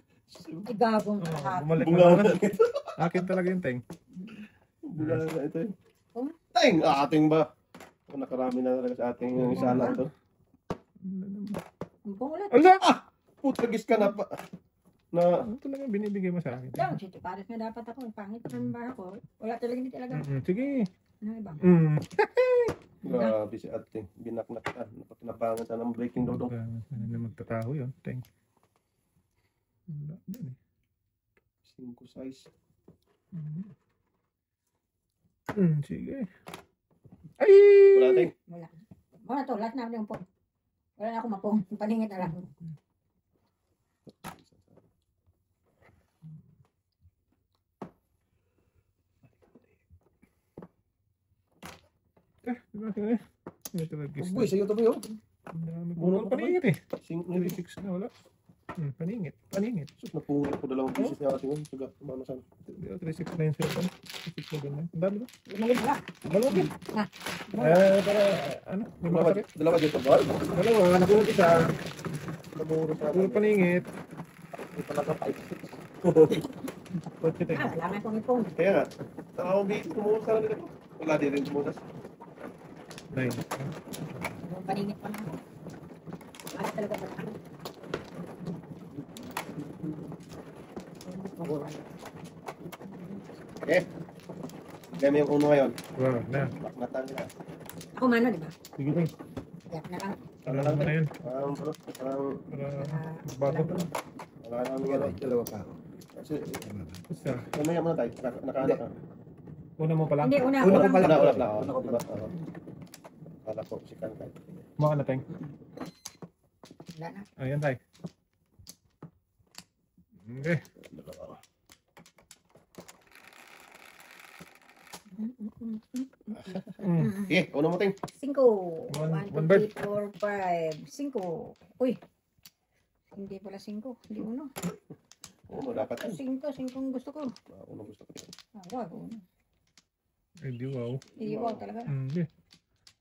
Ay, gagong Oh, lahat. bumalik na Bunga naman. Akin talaga yung teng. Bunga na ito eh. Oh? Teng! Ating ba? Nakarami na talaga sa ating yung isa lang to. Ang pangulat. Ala! Putragis ka na pa. Na, Ano talaga binibigay mo sa akin? Lang, City Paris nga dapat ako. Ang pangit ng bara ko. Wala talaga, hindi talaga. Sige. Ano iba? grabe si ating. Binaknak ka. Napakinabangan sa ng breaking dodong. Ano na magtataho yun? Teng. Wala din eh. 5 size. Sige. Ay! Wala ting. Wala. Wala to, last na ako yung po. Wala na ako mapong. Paningit na lang. Diba sila eh? Ito nag-gis Boy, sa'yo to boy, oh. Ang dami ko. Bunot Wala pa paningit eh. 5 36 na wala. Paningit. Paningit. Sus, napungit ko dalawang pieces niya kasi yun. Saga, umano sana. 369 sir. 369 na. Ang dami ba? Lumalim ba? Malaki. Ah. Para, ano? May mga sakit. Dalawa dyan sa ball. Dalawa, nabulog isa. Naburo sa Puro paningit. Hindi talaga 5-6. Ba't kita Ah, kailangan kong ipon. Kaya nga, nakakong busy, tumuhos ka lang dito. Wala din rin tumuhos. 9. Yung paningit pa na. Ano talaga ba? Okay. Kaya may yung uno ngayon. Wow, na. Baknatan nila. Ako mano, di ba? Sige lang. Yak na lang. Wala Alam lang mo na yun. Parang, Para bago. wala lang yan. Dalawa pa ako. Kasi, Isa. mamaya muna tayo. Nakaanak ka. Una mo pa lang. Hindi, una. Una ko unang- pala. Wala pala. Wala ko diba? Kala ko si Kankay. Mga na tayong. Wala na. Ayan tayo. Okay. Okay, uno mo ting. 5. One 1, 2, bird. 3, 4, 5. 5. Uy. Hindi pala 5. Hindi uno. Uno dapat. 5. 5 ang gusto ko. Uno gusto ko. Ah, wag. Uno. Eh, di wow. Iiwaw talaga. Hindi.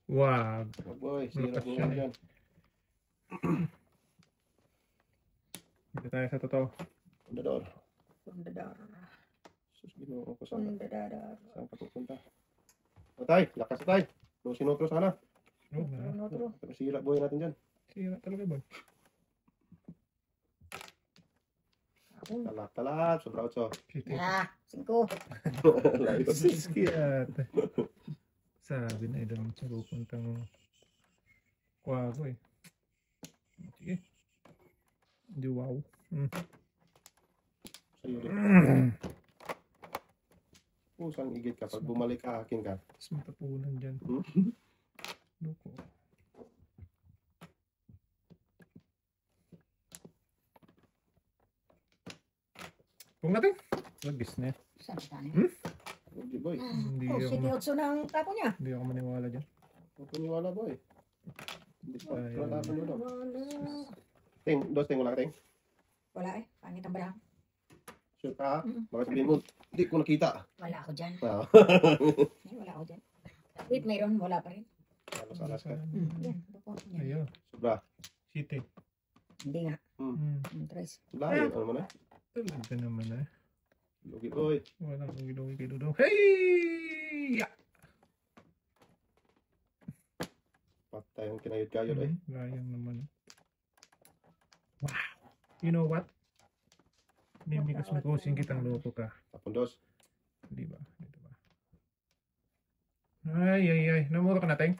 Wag. Oh boy, sira Malakas po yan yan. Dito tayo sa totoo. Fundador. Fundador. Sus, ginoo ko sana. Fundador. Saan ka pupunta? Patay, lakas tayo. So, sinotro sana. No, na. Uno, otro. Sira buhay natin dyan. Sira talaga ba? Talat, sobra 8. Shit. Ah, 5. Siskiyat. Sabi na ilan sa pupuntang kwago eh. Sige. Hindi wow. Sa'yo din. Pusang igit ka. Pag bumalik ka, akin ka. Tapos matapunan dyan. Loko. Huwag natin. Lagis na. Saan siya na? Hindi boy. Hindi Oh, ako, City Otso ng tapo niya. hindi ako maniwala dyan. Huwag paniwala boy. Hindi pa. Ay, Wala pa nyo. Wala. Ting, ting, wala ka ting. Wala eh. Pangit ang barang. Sure ka ha? Baka sabihin mo, hindi ko nakita. Wala ako dyan. Ah, Ay, wala ako dyan. Wait, mayroon. Wala pa rin. alas ka. Yan. Dupo. Yan. Ayun. Sobra. City. Hindi nga. Tres. Layo. Ano mo na? Talaga naman eh. Lugi boy. Walang ugi-ugi kay Dudong. Hey! Ya! Patay ang kinayod-kayod eh. Gayang naman. Wow! You know what? Maybe kasi kusing kitang loko ka. Tapundos. Di ba? Dito ba? Ay. Namuro ka na, Teng?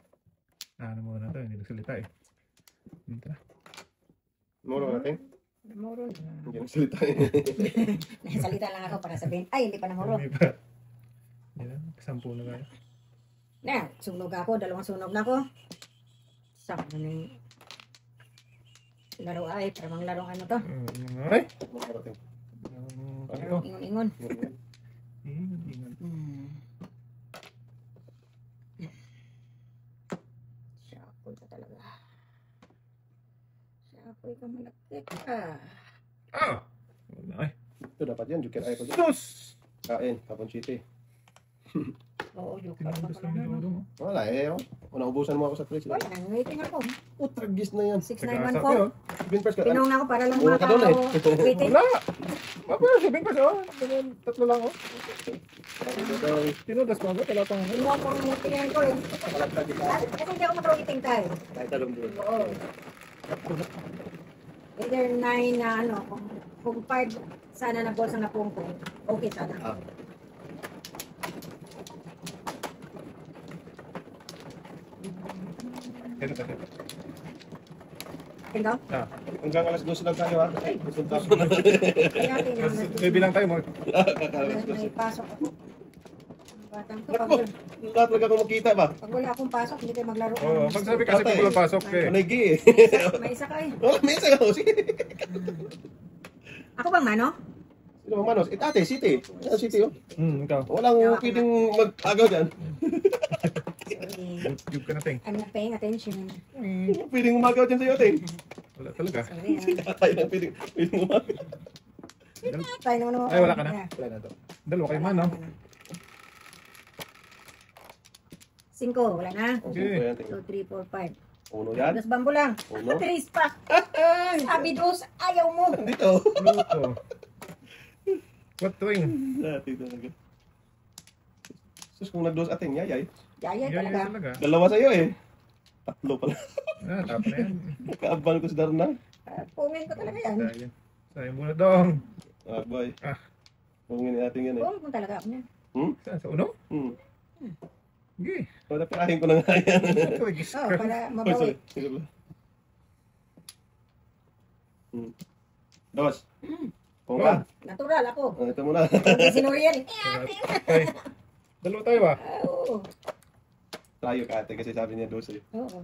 Namuro na to. Hindi nagsalita eh. Dito na. Muro natin. Namuro. Hindi nagsalita eh. Nasalita lang ako para sabihin, ay, hindi pa namuro. Hindi pa. Yan. Kasampu na kayo. Na, sunog ako. 2 sunog na ako. Saka na yung laro ay. Paramang larong ano to. Ay! Muro natin. Ano? Ingon-ingon. Ingat. Siyapoy ka talaga. Siyapoy ka malakit ka. Ah! Ay! Ito dapat yan. Joker ay ko dyan. Sus! Kain. Kapon City. Oo, yung parang Tinubos pala lang ni naman. Dudong. Wala eh. Unaubusan mo ako sa place. Wala, nangiting ako. Utragis na yan. 6914. Binpers ka. Tinong na ako para lang Mura ka doon eh. waiting. Wala! Mabaya, sabihin ko siya. Tatlo lang oh. Tinudas mo agad. Wala pang Hindi mo ako tingnan ko eh. Kasi hindi ako makawiting tayo. Kahit alam mo. Oo. Either 9 na ano, kung 5 sana na bolsa na pungpong, okay sana. Ito, ito. Tingnan. Ah. Hanggang alas 12 lang tayo ha. Ay, gusto na. Kaya tingnan natin. May bilang tayo mo. May pasok ako. Batang to, Naku, lahat talaga akong makita ba? pag wala akong pasok, hindi kayo maglaro. Oo, pag sabi kasi pag walang pasok eh. Panagi eh. May isa ka eh. Wala, may isa ako. Sige. Ako bang mano? Sino bang manos? Ate, City. Yan, City oh. Ikaw. Walang pwedeng mag-agaw dyan. Sorry. YouTube ka na, Teng. I'm not paying attention. Pwedeng umagaw dyan sa'yo, ate. Wala talaga. Sorry, ah. Tayo lang pwede mo. Tayo naman. Ay, wala ka na. Wala na to. Dalawa kayo man, no? 5, wala na. Okay. 2, 3, 4, 5. Uno yan. Dos bambo lang. Uno. 3 pa. Sabi dos, ayaw mo. Dito. Luto. What doing? Dati talaga. Sus, kung nag-dos atin, yayay. Yaya Yun talaga. talaga. Dalawa sa'yo eh. 3 pala. Ah, tap na yan. Kaabang ko si Darna. Pungin ko talaga yan. Sayang. Sayang muna dong. Ah, boy. Ah. Pungin natin yan eh. Pungin ko talaga ako niya. Saan? Sa uno? Hmm. Okay. Para pirahin ko na nga yan. Ito, gis. Oh, para Oy, mabawi. sorry. Sige ba? Dos. Kung ka. Natural ako. Ah, ito muna. Hindi sinuriyan. Ay, dalawa tayo ba? Oo. Tayo ka ate kasi sabi niya dos eh. Oo.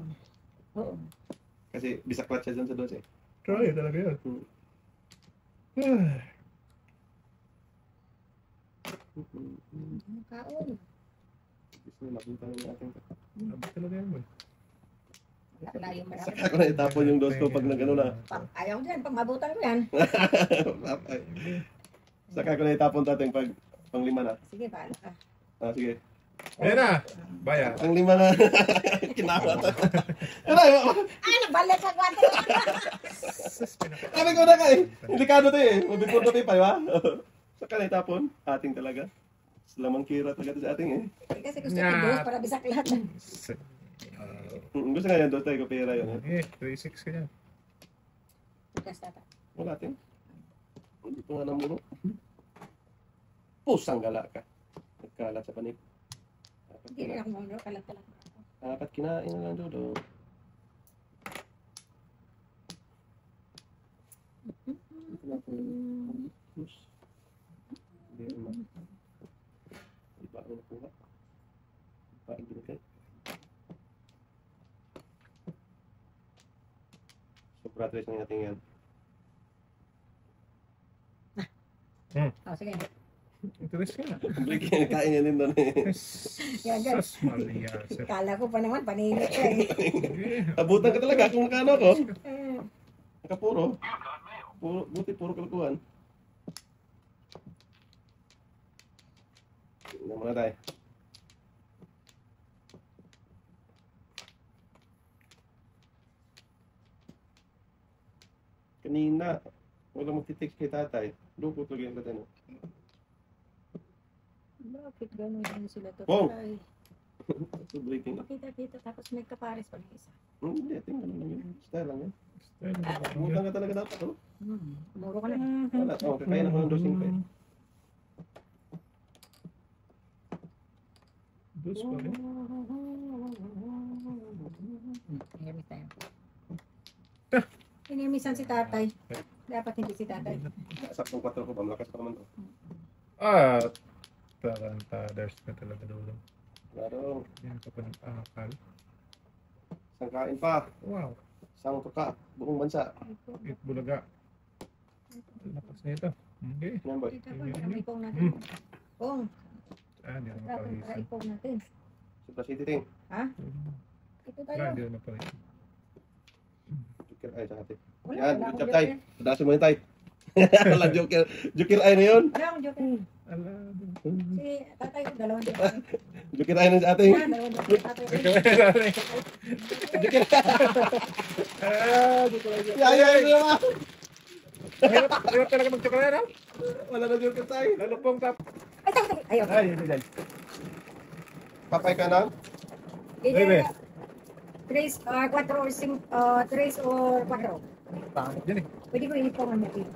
Oo. Kasi bisaklat siya dyan sa dos eh. Try talaga yun. Kaon. Gusto na makita na natin. Abot talaga yan, boy. Wala yung marami. Saka ko na itapon yung dos ko pag nag-ano na. Ayaw ko dyan. Pag mabutan ko yan. Saka ko na itapon natin pag pang 5 na. Sige, bahala ka. Ah, sige. Ayan na. Baya. Pang 5 na. Kinawa ta. Ay, nagbalik sa kwarto. Sabi ko na ka eh. Delikado to eh. Mabipur na tayo pa, di ba? Saka na itapon. Ating talaga. Lamang kira talaga sa ating eh. Kasi gusto ko dos para bisak lahat. Gusto nga yan, dos tayo ko pera yun. Eh, 3-6 ka yan. Bukas tata. Wala ating. Hindi ko nga namuro. Pusang gala ka. Nagkalat sa panig. Hindi rin ako mamuro. Kalat-kalat. Apat kinain na lang dodo. Hindi naman. Iba ang nakuha. Iba ang binigay. Sobra tres na natin yan. Oh, sige. Interest ka na. Bigyan, kain yan din doon eh. Yan, yan. Sas Maria. Sir. Kala ko pa naman, paninit ka eh. Abutan ka talaga kung makano ko. Eh, Nakapuro. Buti puro kalkuhan. Tingnan muna tayo. Kanina, wala magtitext kay tatay. Lukot lagi ang tatay. Bakit gano'n din sila to? Wow. Ay, Ito breaking. Makita-kita tapos may kapares pa ng isa. Hindi, tingnan lang yun. Style lang yan. Style mo ba? Butang ka talaga dapat, oh. Muro ka na. Wala, oh, kakain ako ng dosing pa eh. Dos pa rin. Inirmis tayo. Inirmisan si tatay. Dapat hindi si tatay. Saktong 4 ko pa, malakas pa naman to. Ah, tarantadas ka talaga doon. Klaro, Yan ka pa ng akal. isang kain pa. Wow, Isang tuka, buong bansa. it bulaga. Lakas na ito. Okay. Yan boy. Kita pa, ang ipong natin. Pong, Ah, hindi na dapat para mapalisan. ipong natin. Super City Ting. Ito Ah, tayo. hindi na mapalisan. Joker ay sa atin. Wala, Yan, wala akong good job tay. joker. Padasin mo yun tay. Wala joker. Joker ay na yun. Wala akong joker. Ala, Si tatay ko, dalawang joker. Joker ay na sa ating. Yan, dalawang joker. Tatay ko. Joker. Ah, dito lang yun. Yaya na naman. Hirap talaga mag-chocolate, no? Wala na joker tay. Lalo pong tap. Ay, sakto. Ayaw. Ay, hindi dyan. Papay ka na. Bebe. 3, 4 or 5, 3 or 4. Pangit dyan eh. Pwede ko inipong ang motif.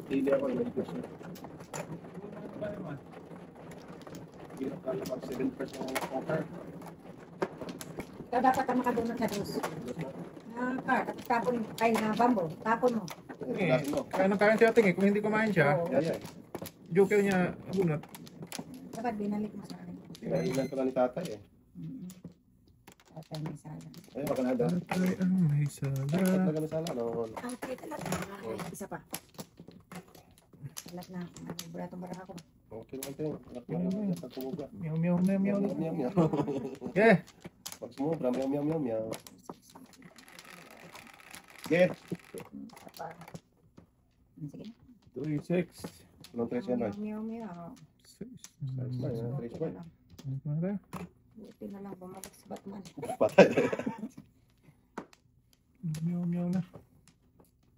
Pili ako ng person. Hirap ka kapag 7% ng poker. Ikaw dapat ka makadunod sa dos. Car, tapon, ay na bambo, tapon mo. Padasin mo. Kaya nang kain siya ating eh. Kung hindi kumain siya, Oo. Yaya. joker niya, bunot. Dapat binalik mo sa akin. Kinailan ko na ni tatay eh. Tatay may sala. Ay, baka na da. Tatay ang may sala. Talaga na sala, no? Okay, talat na. Isa pa. Talat na. Buratong barang ako. Okay naman tayo. Nakakaya sa tumuga. Meow, meow, meow, meow. Meow, meow, meow. Yeah. Pag sumubra, meow, meow, meow, meow. Get. Sige. 3-6. Anong 3 yan, Roy? Meow, meow. Ayos na, yan. 3 ba? Buti na lang bumalik si Batman. Patay. Meow na.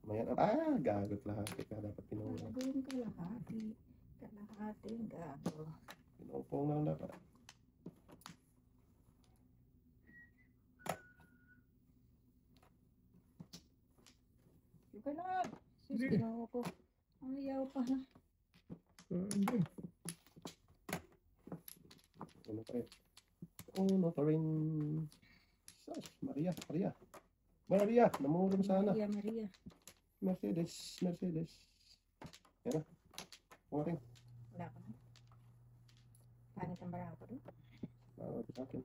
Mayan. Gagot lahat. Ika dapat pinungan. Gagawin ko lahati. Kalahati, gago. Pinupong na lahat. Sige lang. Sus, Sige. ginawa ko. Ayaw pa ha. Ano pa rin? Uno pa rin. Sus, Maria. Namulong sana. Maria. Mercedes. Yan na. Pumating. Wala ka na. Pangit ang barako doon. Nakawag sa akin.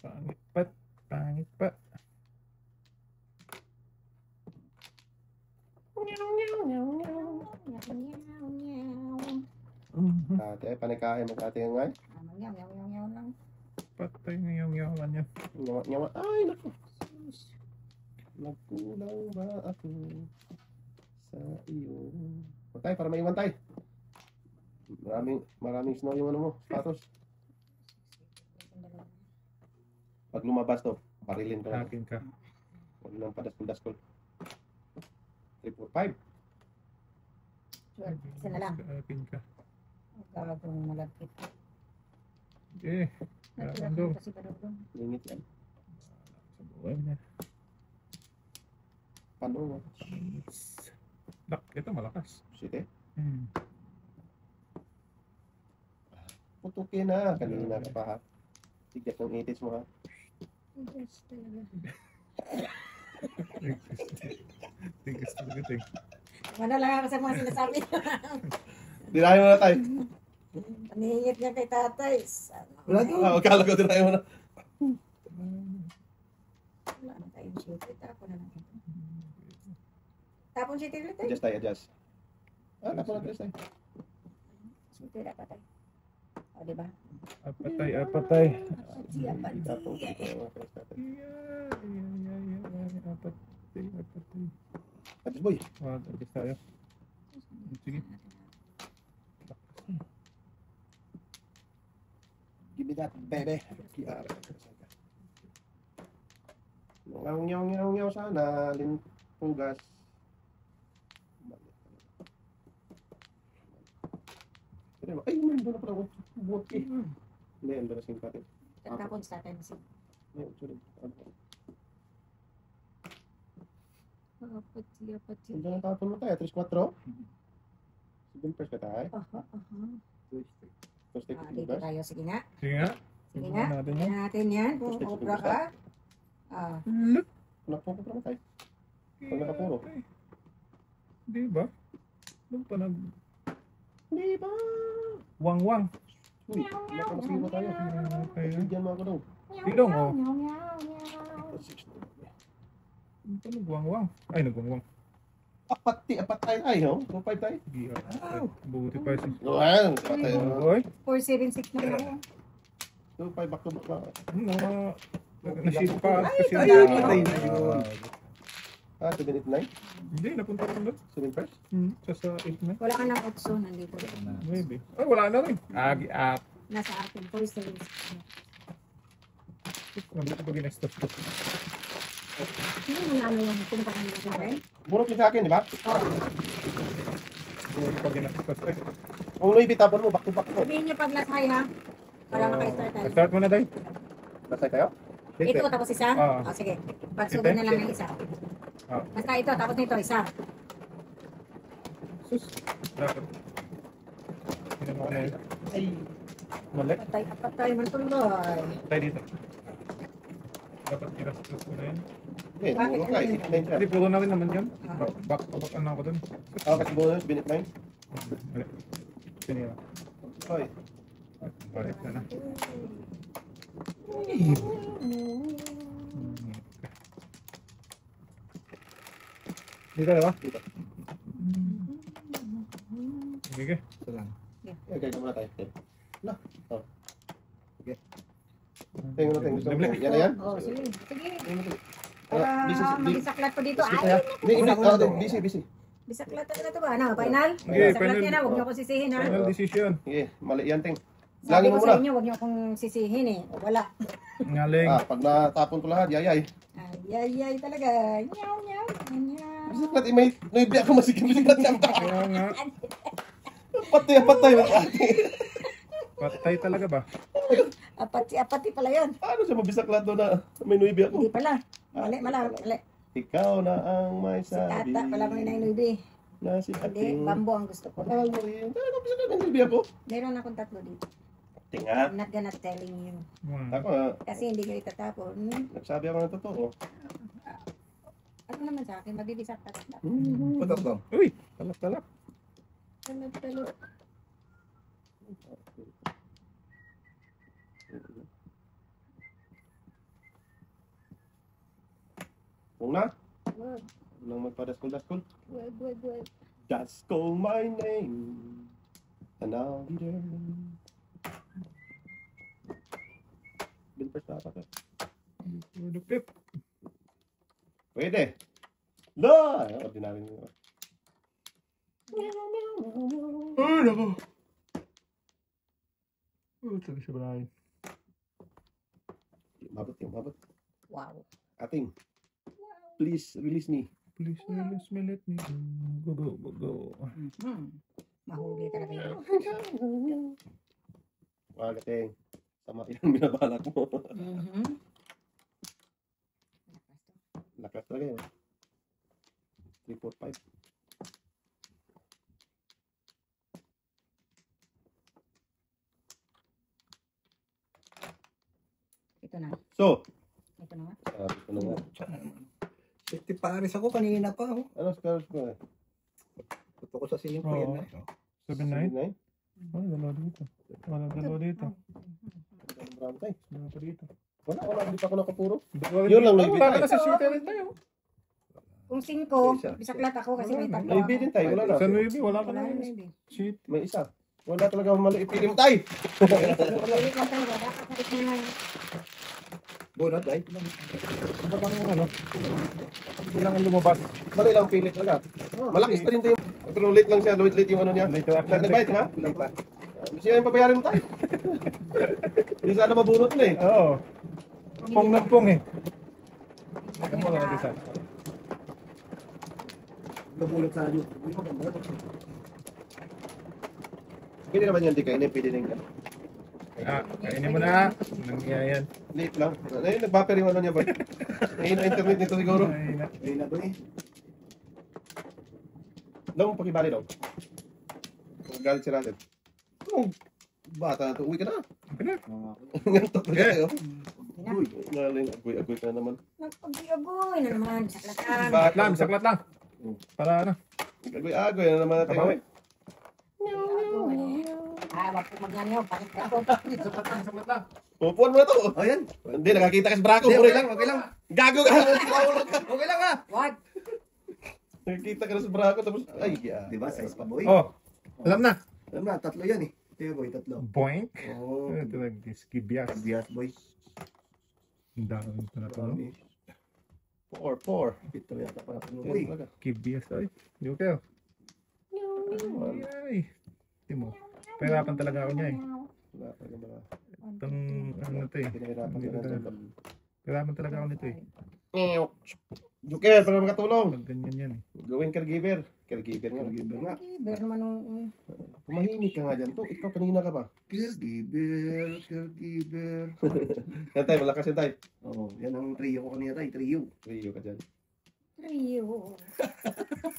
Pangit pa. Ate, panikain mo ate ngay. Nyaw lang. Patay na yung yawan niya. Nyawa. Ay, naku. Sus. Nagkulang ba ako sa iyo? Patay, para maiwan tayo. Maraming snow yung ano mo, sapatos. Pag lumabas to, barilin ko lang. Akin ka. Huwag lang padaskol-daskol. 3, 4, 5. Sure. Isa na lang. Akin ka. Gagawin malagkit. Eh, Nagkakita kasi ba doon? Lingit yan. sa buhay na. Paano? Ito malakas. Site. Hmm. Putukin na. Kanina ka pa ha. Tigas ng itis mo ha. Yes, talaga. Tigas talaga ting. Wala lang ako sa mga sinasabi. Dirahin mo na tayo. Panihingit niya kay tatay. Wala doon. Akala ko dirahin mo na. Wala na tayong shooter. Tapon na lang ito. Tapon shooter ulit tayo. Adjust. Tapos na tayo. Shooter dapat tayo. O, diba? Apatay. Siya pa. Tapos ito ang mga test natin. Apatay. Adjust boy. Adjust tayo. Sige. Give me that, baby. Ngaw sana. Lintugas. Ay, nandun na pala ako. Buot eh. Hindi, ando na sing patin. Tapon sa atin. Ay, sorry. Apati. Ando na tapon mo tayo. 3-4. 7 first ka tayo. Aha. First take Ah, dito tayo. Sige nga. Sige nga. Sige nga. Natin yan. Tingnan natin yan. Kung Gusto obra ka. Ah. Look. Nakapuro pa tayo. Pag nakapuro. Di ba? Doon pa nag... Di ba? Wang-wang. Uy, nakakasiwa tayo. Bigyan mo ako daw. Pilong, oh. Meow, meow, meow. Doon pa nag-wang-wang. Ay, nag-wang-wang. Apat tayo. 2-5 tayo. Di buti pa si... Ayan, tayo. Oy. 476 na lang. 2-5 back to back na. Nasito pa kasi Ay, Ah, 7-8-9? hindi, napunta rin doon. 7 first? Sa 8 na. Wala ka ng otso nandito. Maybe. Ay, wala na rin. Nasa akin. 476. Nandito pa ginestop ko. Hindi mo na ano yung pumunta ka nila sa akin? Burok yun sa akin, di ba? Nandito pa ginestop ko. Kung Louis V, tapon mo, back to back mo. Sabihin niyo pag lasay ha. Para maka-start tayo. Start mo na, Day. Nasay tayo? Ito tapos isa? Oo. O sige. Pagsugod na lang ng isa. Oo. Basta ito tapos nito isa. Sus. Dapat. Hindi mo na yun. Ay. Mali. Patay man tuloy. Tayo dito. Dapat ginestop ko na yun. Eh, burok ka. 8-9 siya. Hindi, puro na rin naman yun. Back na ako dun. Kasi bonus, binit 9. Mali. Sinira. Oy. Balik na na. Dito na ba? Dito. Sige. Ito lang. Okay, muna tayo. Na. Oh. Sige. Tingnan natin. Gusto mo. Yan na yan? Oh, sige. Sige. Tingnan natin. Para busy, magisaklat ko dito. busy Ay, kaya. Busy, busy. bisaklat talaga to ba? Ano, final? Okay, Bisaklat final. niya na, huwag niyo ako sisihin ha. Final decision. Sige, mali yan, Ting. Sabi Langin ko mo sa muna. inyo, huwag niyo akong sisihin eh. O wala. Ngaling. Pag natapon ko lahat, yayay. Ay, talaga. Nyaw, nyaw, nyaw. Bisaklat, may naibig ako masigil. Bisaklat niya. Kaya nga. Patay. Patay talaga ba? Apati pala yun. Ano siya mabisaklat doon na may nuibi ako? Hindi pala. Mali. Ikaw na ang may Si sabi. Tata pala may nainubi. Na si Hindi, ating. bambo ang gusto ko. Mahal mo rin. Talaga bisaklat may nuibi ako. Meron akong 3 dito. Tinga. I'm not gonna telling you. Wow. Ako, Kasi hindi ko itatapon. nagsabi ako ng totoo. Ano naman sa akin, mabibisaklat. Pagkakang. Uy! Talak. Talot. Kung na, Wag. nang magpadaskol-daskol. Wag. Just call my name. And I'll be there. Bilpers na ako. Dupip. Pwede. La! Ordinary nyo. Ay, nako. Talaga siya Brian. Mabot. Wow. Ating. Please, release me. Please release me, let me go. Mahuli talaga yun. Mga kating. Sama yung binabalak mo. Lakas talaga yun. 3, 4, 5. Ito na. So, Ito na nga. ito na nga. Safety pares ako kanina pa. Oh. Ano scores ko? Tuto ko sa sinyo ko Oo. yan. 7-9? Oh, dalawa dito. Dalawa dito. Marami tayo. Dalawa pa dito. Wala, hindi pa ako nakapuro. Dalawa Yun lang, dito. naibigay. Wala ka na sa shooter rin tayo. Kung 5, bisaklat ako kasi may 3 Naibi din tayo, wala na. Sa Nuevi, wala ka Wala na. na maybe. Shit. May isa. Wala talaga mali. Ipili mo tayo. Ulit lang talaga. Dapat nakit na Bunot ay. Ba't ang ano? Kailangan lumabas. Mali lang pili talaga. Malaki pa rin tayo. Pero late lang siya. Late yung ano niya. Later after Nag-bite ka? Kulang pa. Siya yung papayarin mo tayo. Hindi sana mabunot na eh. Oo. Pong ng pong eh. Ano mo lang isa? Nabulot sa iyo. Pwede naman yan, di kainin. Pwede rin ka. Kainin mo na. Nangyayan. Late lang. Ayun, nag-buffer yung ano niya ba? Ayun na internet nito siguro. Ay, na. Ay na doon eh. Long, pakibali daw. Galit si Rated. Oh, bata na to. Uwi ka na. Okay na. Ngantok na tayo. Uy. Naling, agoy ka na naman. Nagpag-agoy na naman. Saklatan. Saklat lang. Para ano? Agoy na naman natin. Kapawi. Wag po magyanyaw. Bakit ako? Saklat lang. Pupuan mo na to. Oh yan. Hindi, nakakita ka sa Braco. Okay Puri lang, lang. okay lang. Gago ka. Okay lang ah. Wag. Nakakita ka na sa Braco. Tapos, ay, Di ba? Size pa boy. Oh. Alam na. Alam na, 3 yan eh. Tiyo boy, 3. Boink. Oh. Ito lang. Skibias. Bias boy. Ang dami pa na to. no? Four. Ito yata para puno Yan boy. talaga. Skibias. Ay. Hindi ko kayo. Ay. Hindi mo. Pahirapan talaga ako niya eh. Wala talaga mga Itong ano na to eh. pinahirapan Hindi ka ko na talaga. Pahirapan talaga ako nito eh. Joker, para makatulong. Pag ganyan yan eh. Gawin caregiver. Caregiver nga. Caregiver nga. Ber naman nung... Pumahimik ka nga dyan. To, ikaw kanina ka pa. Caregiver. Yan tayo, malakas yan tayo. Oh, yan ang trio ko kanina tayo. Trio. Rio ka dyan. Trio.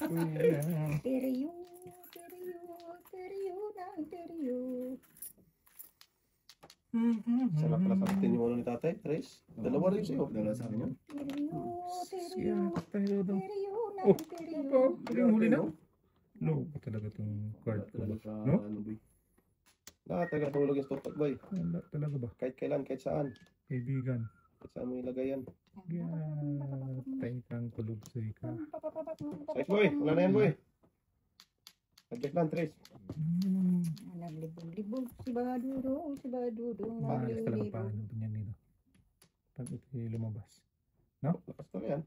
Ayan. Trio ng trio. Sarap pala sa atin yung ano ni tatay. Tres. Dalawa rin sa'yo. Dalawa sa akin yun. Siya, tayo daw. Trio ng Oh, trio. ito. Yung huli na. Low pa talaga itong card ko. Talaga sa No? ano boy. Lahat taga-tulog yung stop boy. Wala talaga ba? Kahit kailan, kahit saan. Kaibigan. Kahit saan mo ilagay yan. Tayo kang tulog sa ika. Size boy, wala na yan boy. Adjust lang, Tres. Naglibog-libog si Badudong, Maayos talaga naglilibog. paano po niya nito. Pag ito lumabas. Lakas talaga yan.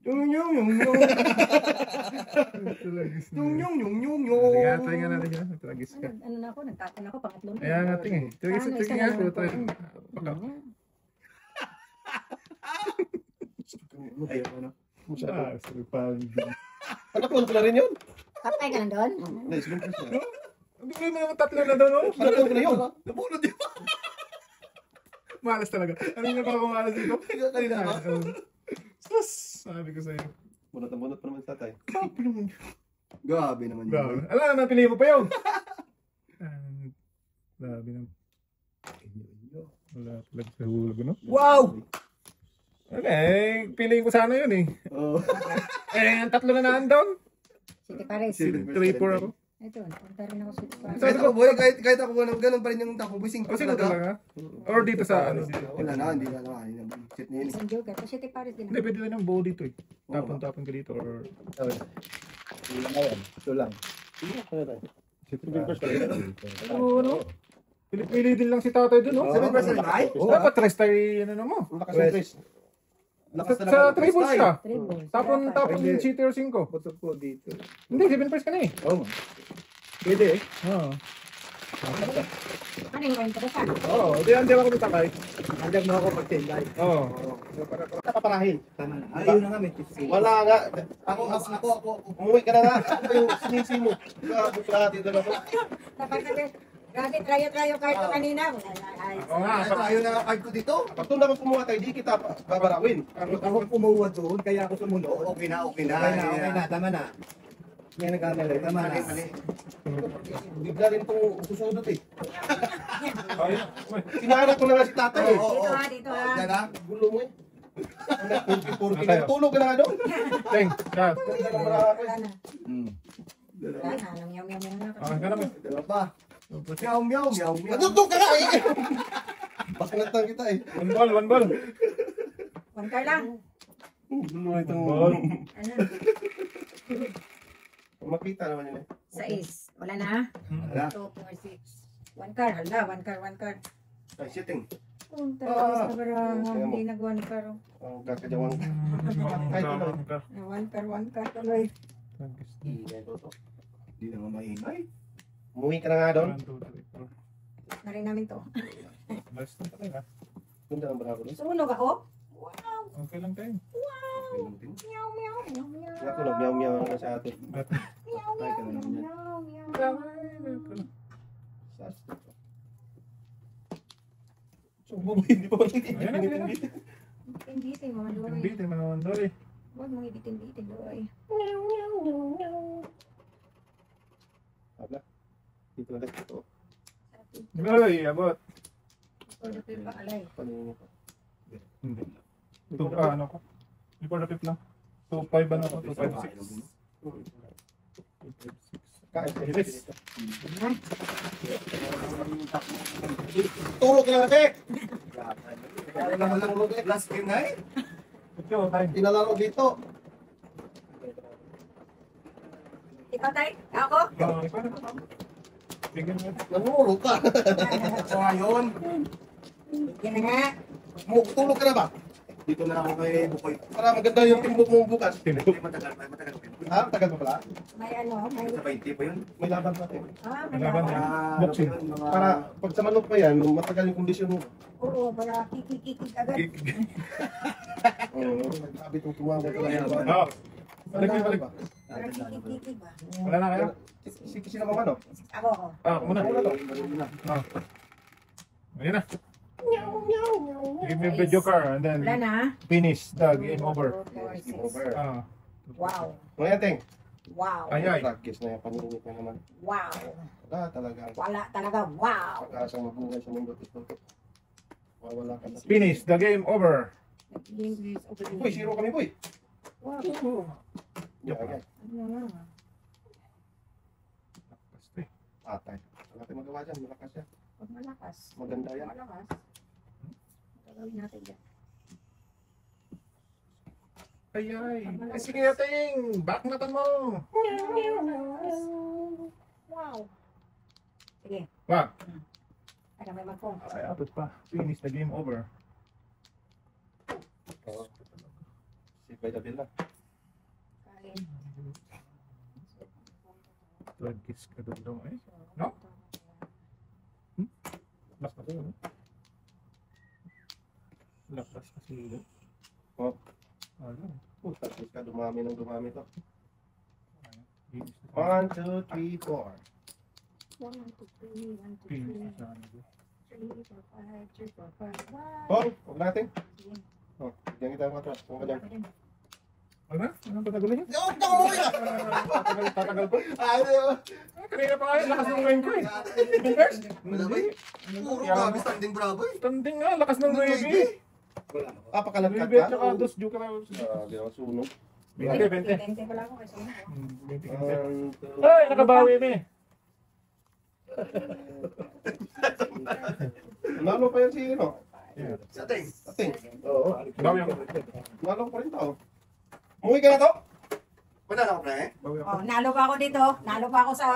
Yung yung yung yung. Tragis na. Yung. Sige, try nga natin yan. Tragis ka. Ano na ako, nagtapon ako, pangatlo na. Kaya nga ting eh. Tragis Paano, isa nga na ako. lang Try. po. Baka. Ayaw ko na. Masyado. Sorry pa. Anak ko na rin yun. Kapay ka lang doon? Nice, lumpos na. Hindi ko naman tatlo na doon, oh. Anak ko na yun. Nabunod yun. Malas talaga. Ano yung napakamalas dito? Kanina ba? Sus! Sabi ko sa'yo. Bunot na bunot pa naman sa tatay. Kapo naman. Grabe naman yun. Grabe. Alam na, pinili mo pa yun. Grabe na. Wala talaga sa hulog, no? Wow! Okay, piliin ko sana yun eh. Oh. Ang tatlo na nandun. City Paris. 3-4 ako. Ito, punta rin ako City Paris. Kahit ako boy, kahit ako ganun pa rin yung takbo boy, 5 Kasi ko talaga. talaga. Or dito sa ano. Wala na, hindi na nakain yung shit na yun. Isang joker. Sa City Paris din. Hindi, pwede lang yung bow dito eh. Tapon-tapon ka dito or... Ito lang. Oo, no? Pili din lang si tatay dun, no? 7% ay? Dapat rest tayo, ano mo. Lakas ng Chris. Sa 3 balls ka. Three balls. Tapon yung cheater or 5. Putok po dito. Hindi, 7 first ka na eh. Oo. Pwede eh. Oo. Ano yung kwento ko pa? Oo, hindi ako natakay. Hanggang mo ako pag-tendai. Oo. Paparahin. Tama na. Ayun na nga, may tips. Wala nga. Ako. Umuwi ka na nga. Ako yung sinisi mo. Grabe ka natin na ako. Napagsabi, grabe, trayo kahit ko kanina. Ay, Oo nga. Ayaw na card ko dito. Pag doon naman kumuha tayo, di kita babarawin. Ako pumuha doon, kaya ako sumunod. Okay na. Okay na. Tama na. Yan ang kamera. Tama na. Bigla rin itong susudot eh. Sinahanap ko na nga si tatay eh. dito ha. Yan na. Gulo mo eh. Tulog ka na nga doon. Teng, shot. Wala na. Hmm. Wala na. Nangyaw na ako. Ah, ganun eh. Dalawa pa. Meow. Natutog ka na eh. Baklat lang kita eh. One ball. One car lang. Gulo na itong... Ball. Ano? Makita naman yun eh. Sais. Wala na. Wala. 2, 4, 6. One car. Hala, one car. Ay, shitting. Punta Ah. sa barang. Hindi nag-one car. Ang kakajawang... Kahit ano. One car tuloy. Hindi naman maingay. Umuwi ka na nga doon. 1, 2, 3, 4. Na rin namin to. Last na talaga. Ganda ng bravo doon. Sunog ako? Wow! Okay lang tayo. Meow. Ako lang, meow na sa atin. So, hindi pa pala Ayan. Bitin-bitin mo, Doy. Hindi, mga mandoy. Huwag mong ibitin-bitin, Doy. Habla. Dito na ito. Ay, abot. Ito pa, alay. Paningin ko. Hindi. Ano ko? Before the 5 lang. 2-5 ano ko? 2-5-6. Kain. Bilis. Tulog ka na kasi! Wala naman lang last game na eh. Ito, time. Pinalaro dito. Ikaw, Tay? Ako? Ikaw na ba? Bigyan mo. Nanuro ka. So ngayon, Yan na nga. Tulog ka na ba? dito na ako kay Bukoy. Para maganda yung timbok mo bukas. Matagal. Ha? Tagal pa pala? May ano, may... Sa 20 pa yun. May laban natin. May Laban laban. na. Boxing. Para pag sa manok pa yan, matagal yung kondisyon mo. Oo, para kikikikik agad. Oo. Sabi itong tumawag ka lang. Oo. Balik. Para kikikikik ba? Wala na kayo? Si naman ano? Ako. Ah, muna. Ah. Ayan na. Give me the joker and then Wala na. finish the game over. 2, 4, 6. Over. Ah. Wow. Ngayon, Teng. Wow. Ay. Practice na yung paninigit na naman. Wow. Wala talaga. Wala talaga. Wow. Pag-asang mabuhay sa mundo. Wala ka na. Finish the game over. Boy, zero kami, boy. Wow. Yeah, yeah. Ano na? Atay. Wala tayong magawa dyan. Malakas yan. Pag malakas. Maganda yan. Malakas. Gagawin natin dyan. Ay. Sige natin. Back natin mo. Wow. Sige. Wag. Para may magkong. Ay, abot pa. Finish the game over. Si Pwede Bill na. Kiss ka doon daw eh. No? Lakas kasi yun. Lakas kasi yun. Oh. Ano? Puta, ka dumami ng dumami to. Bilis na. 1, 2, 3, 4. 1, 2, 3, 1, 2, 3, Bilis na. 3, 4, 5, 3, 4, 5, 1. Oh, huwag natin. Oh, diyan kita mga atras. Huwag ka dyan. Ano ba? Anong patagulo niyo? Yung tao mo yan! Tatagal pa. Ano yun? Kanina pa kayo, lakas ng rain ko eh. Wala ba? Puro grabe standing bravo eh. Tanding nga, lakas ng rain eh. Ah, pakalagkat Bebe, ka? tsaka dos due ka na. Grabe ang sunog. 20, 20. Tente pala ako kasi. 20. Ay, nakabawi mo eh. Nalo pa yan si ano? Sa ting. Ating. Oo. Bawi ako. Nalo pa rin tao. Umuwi ka na to? Wala na ako pre. Bawi ako. Oh, nalo pa ako dito. Nalo pa ako sa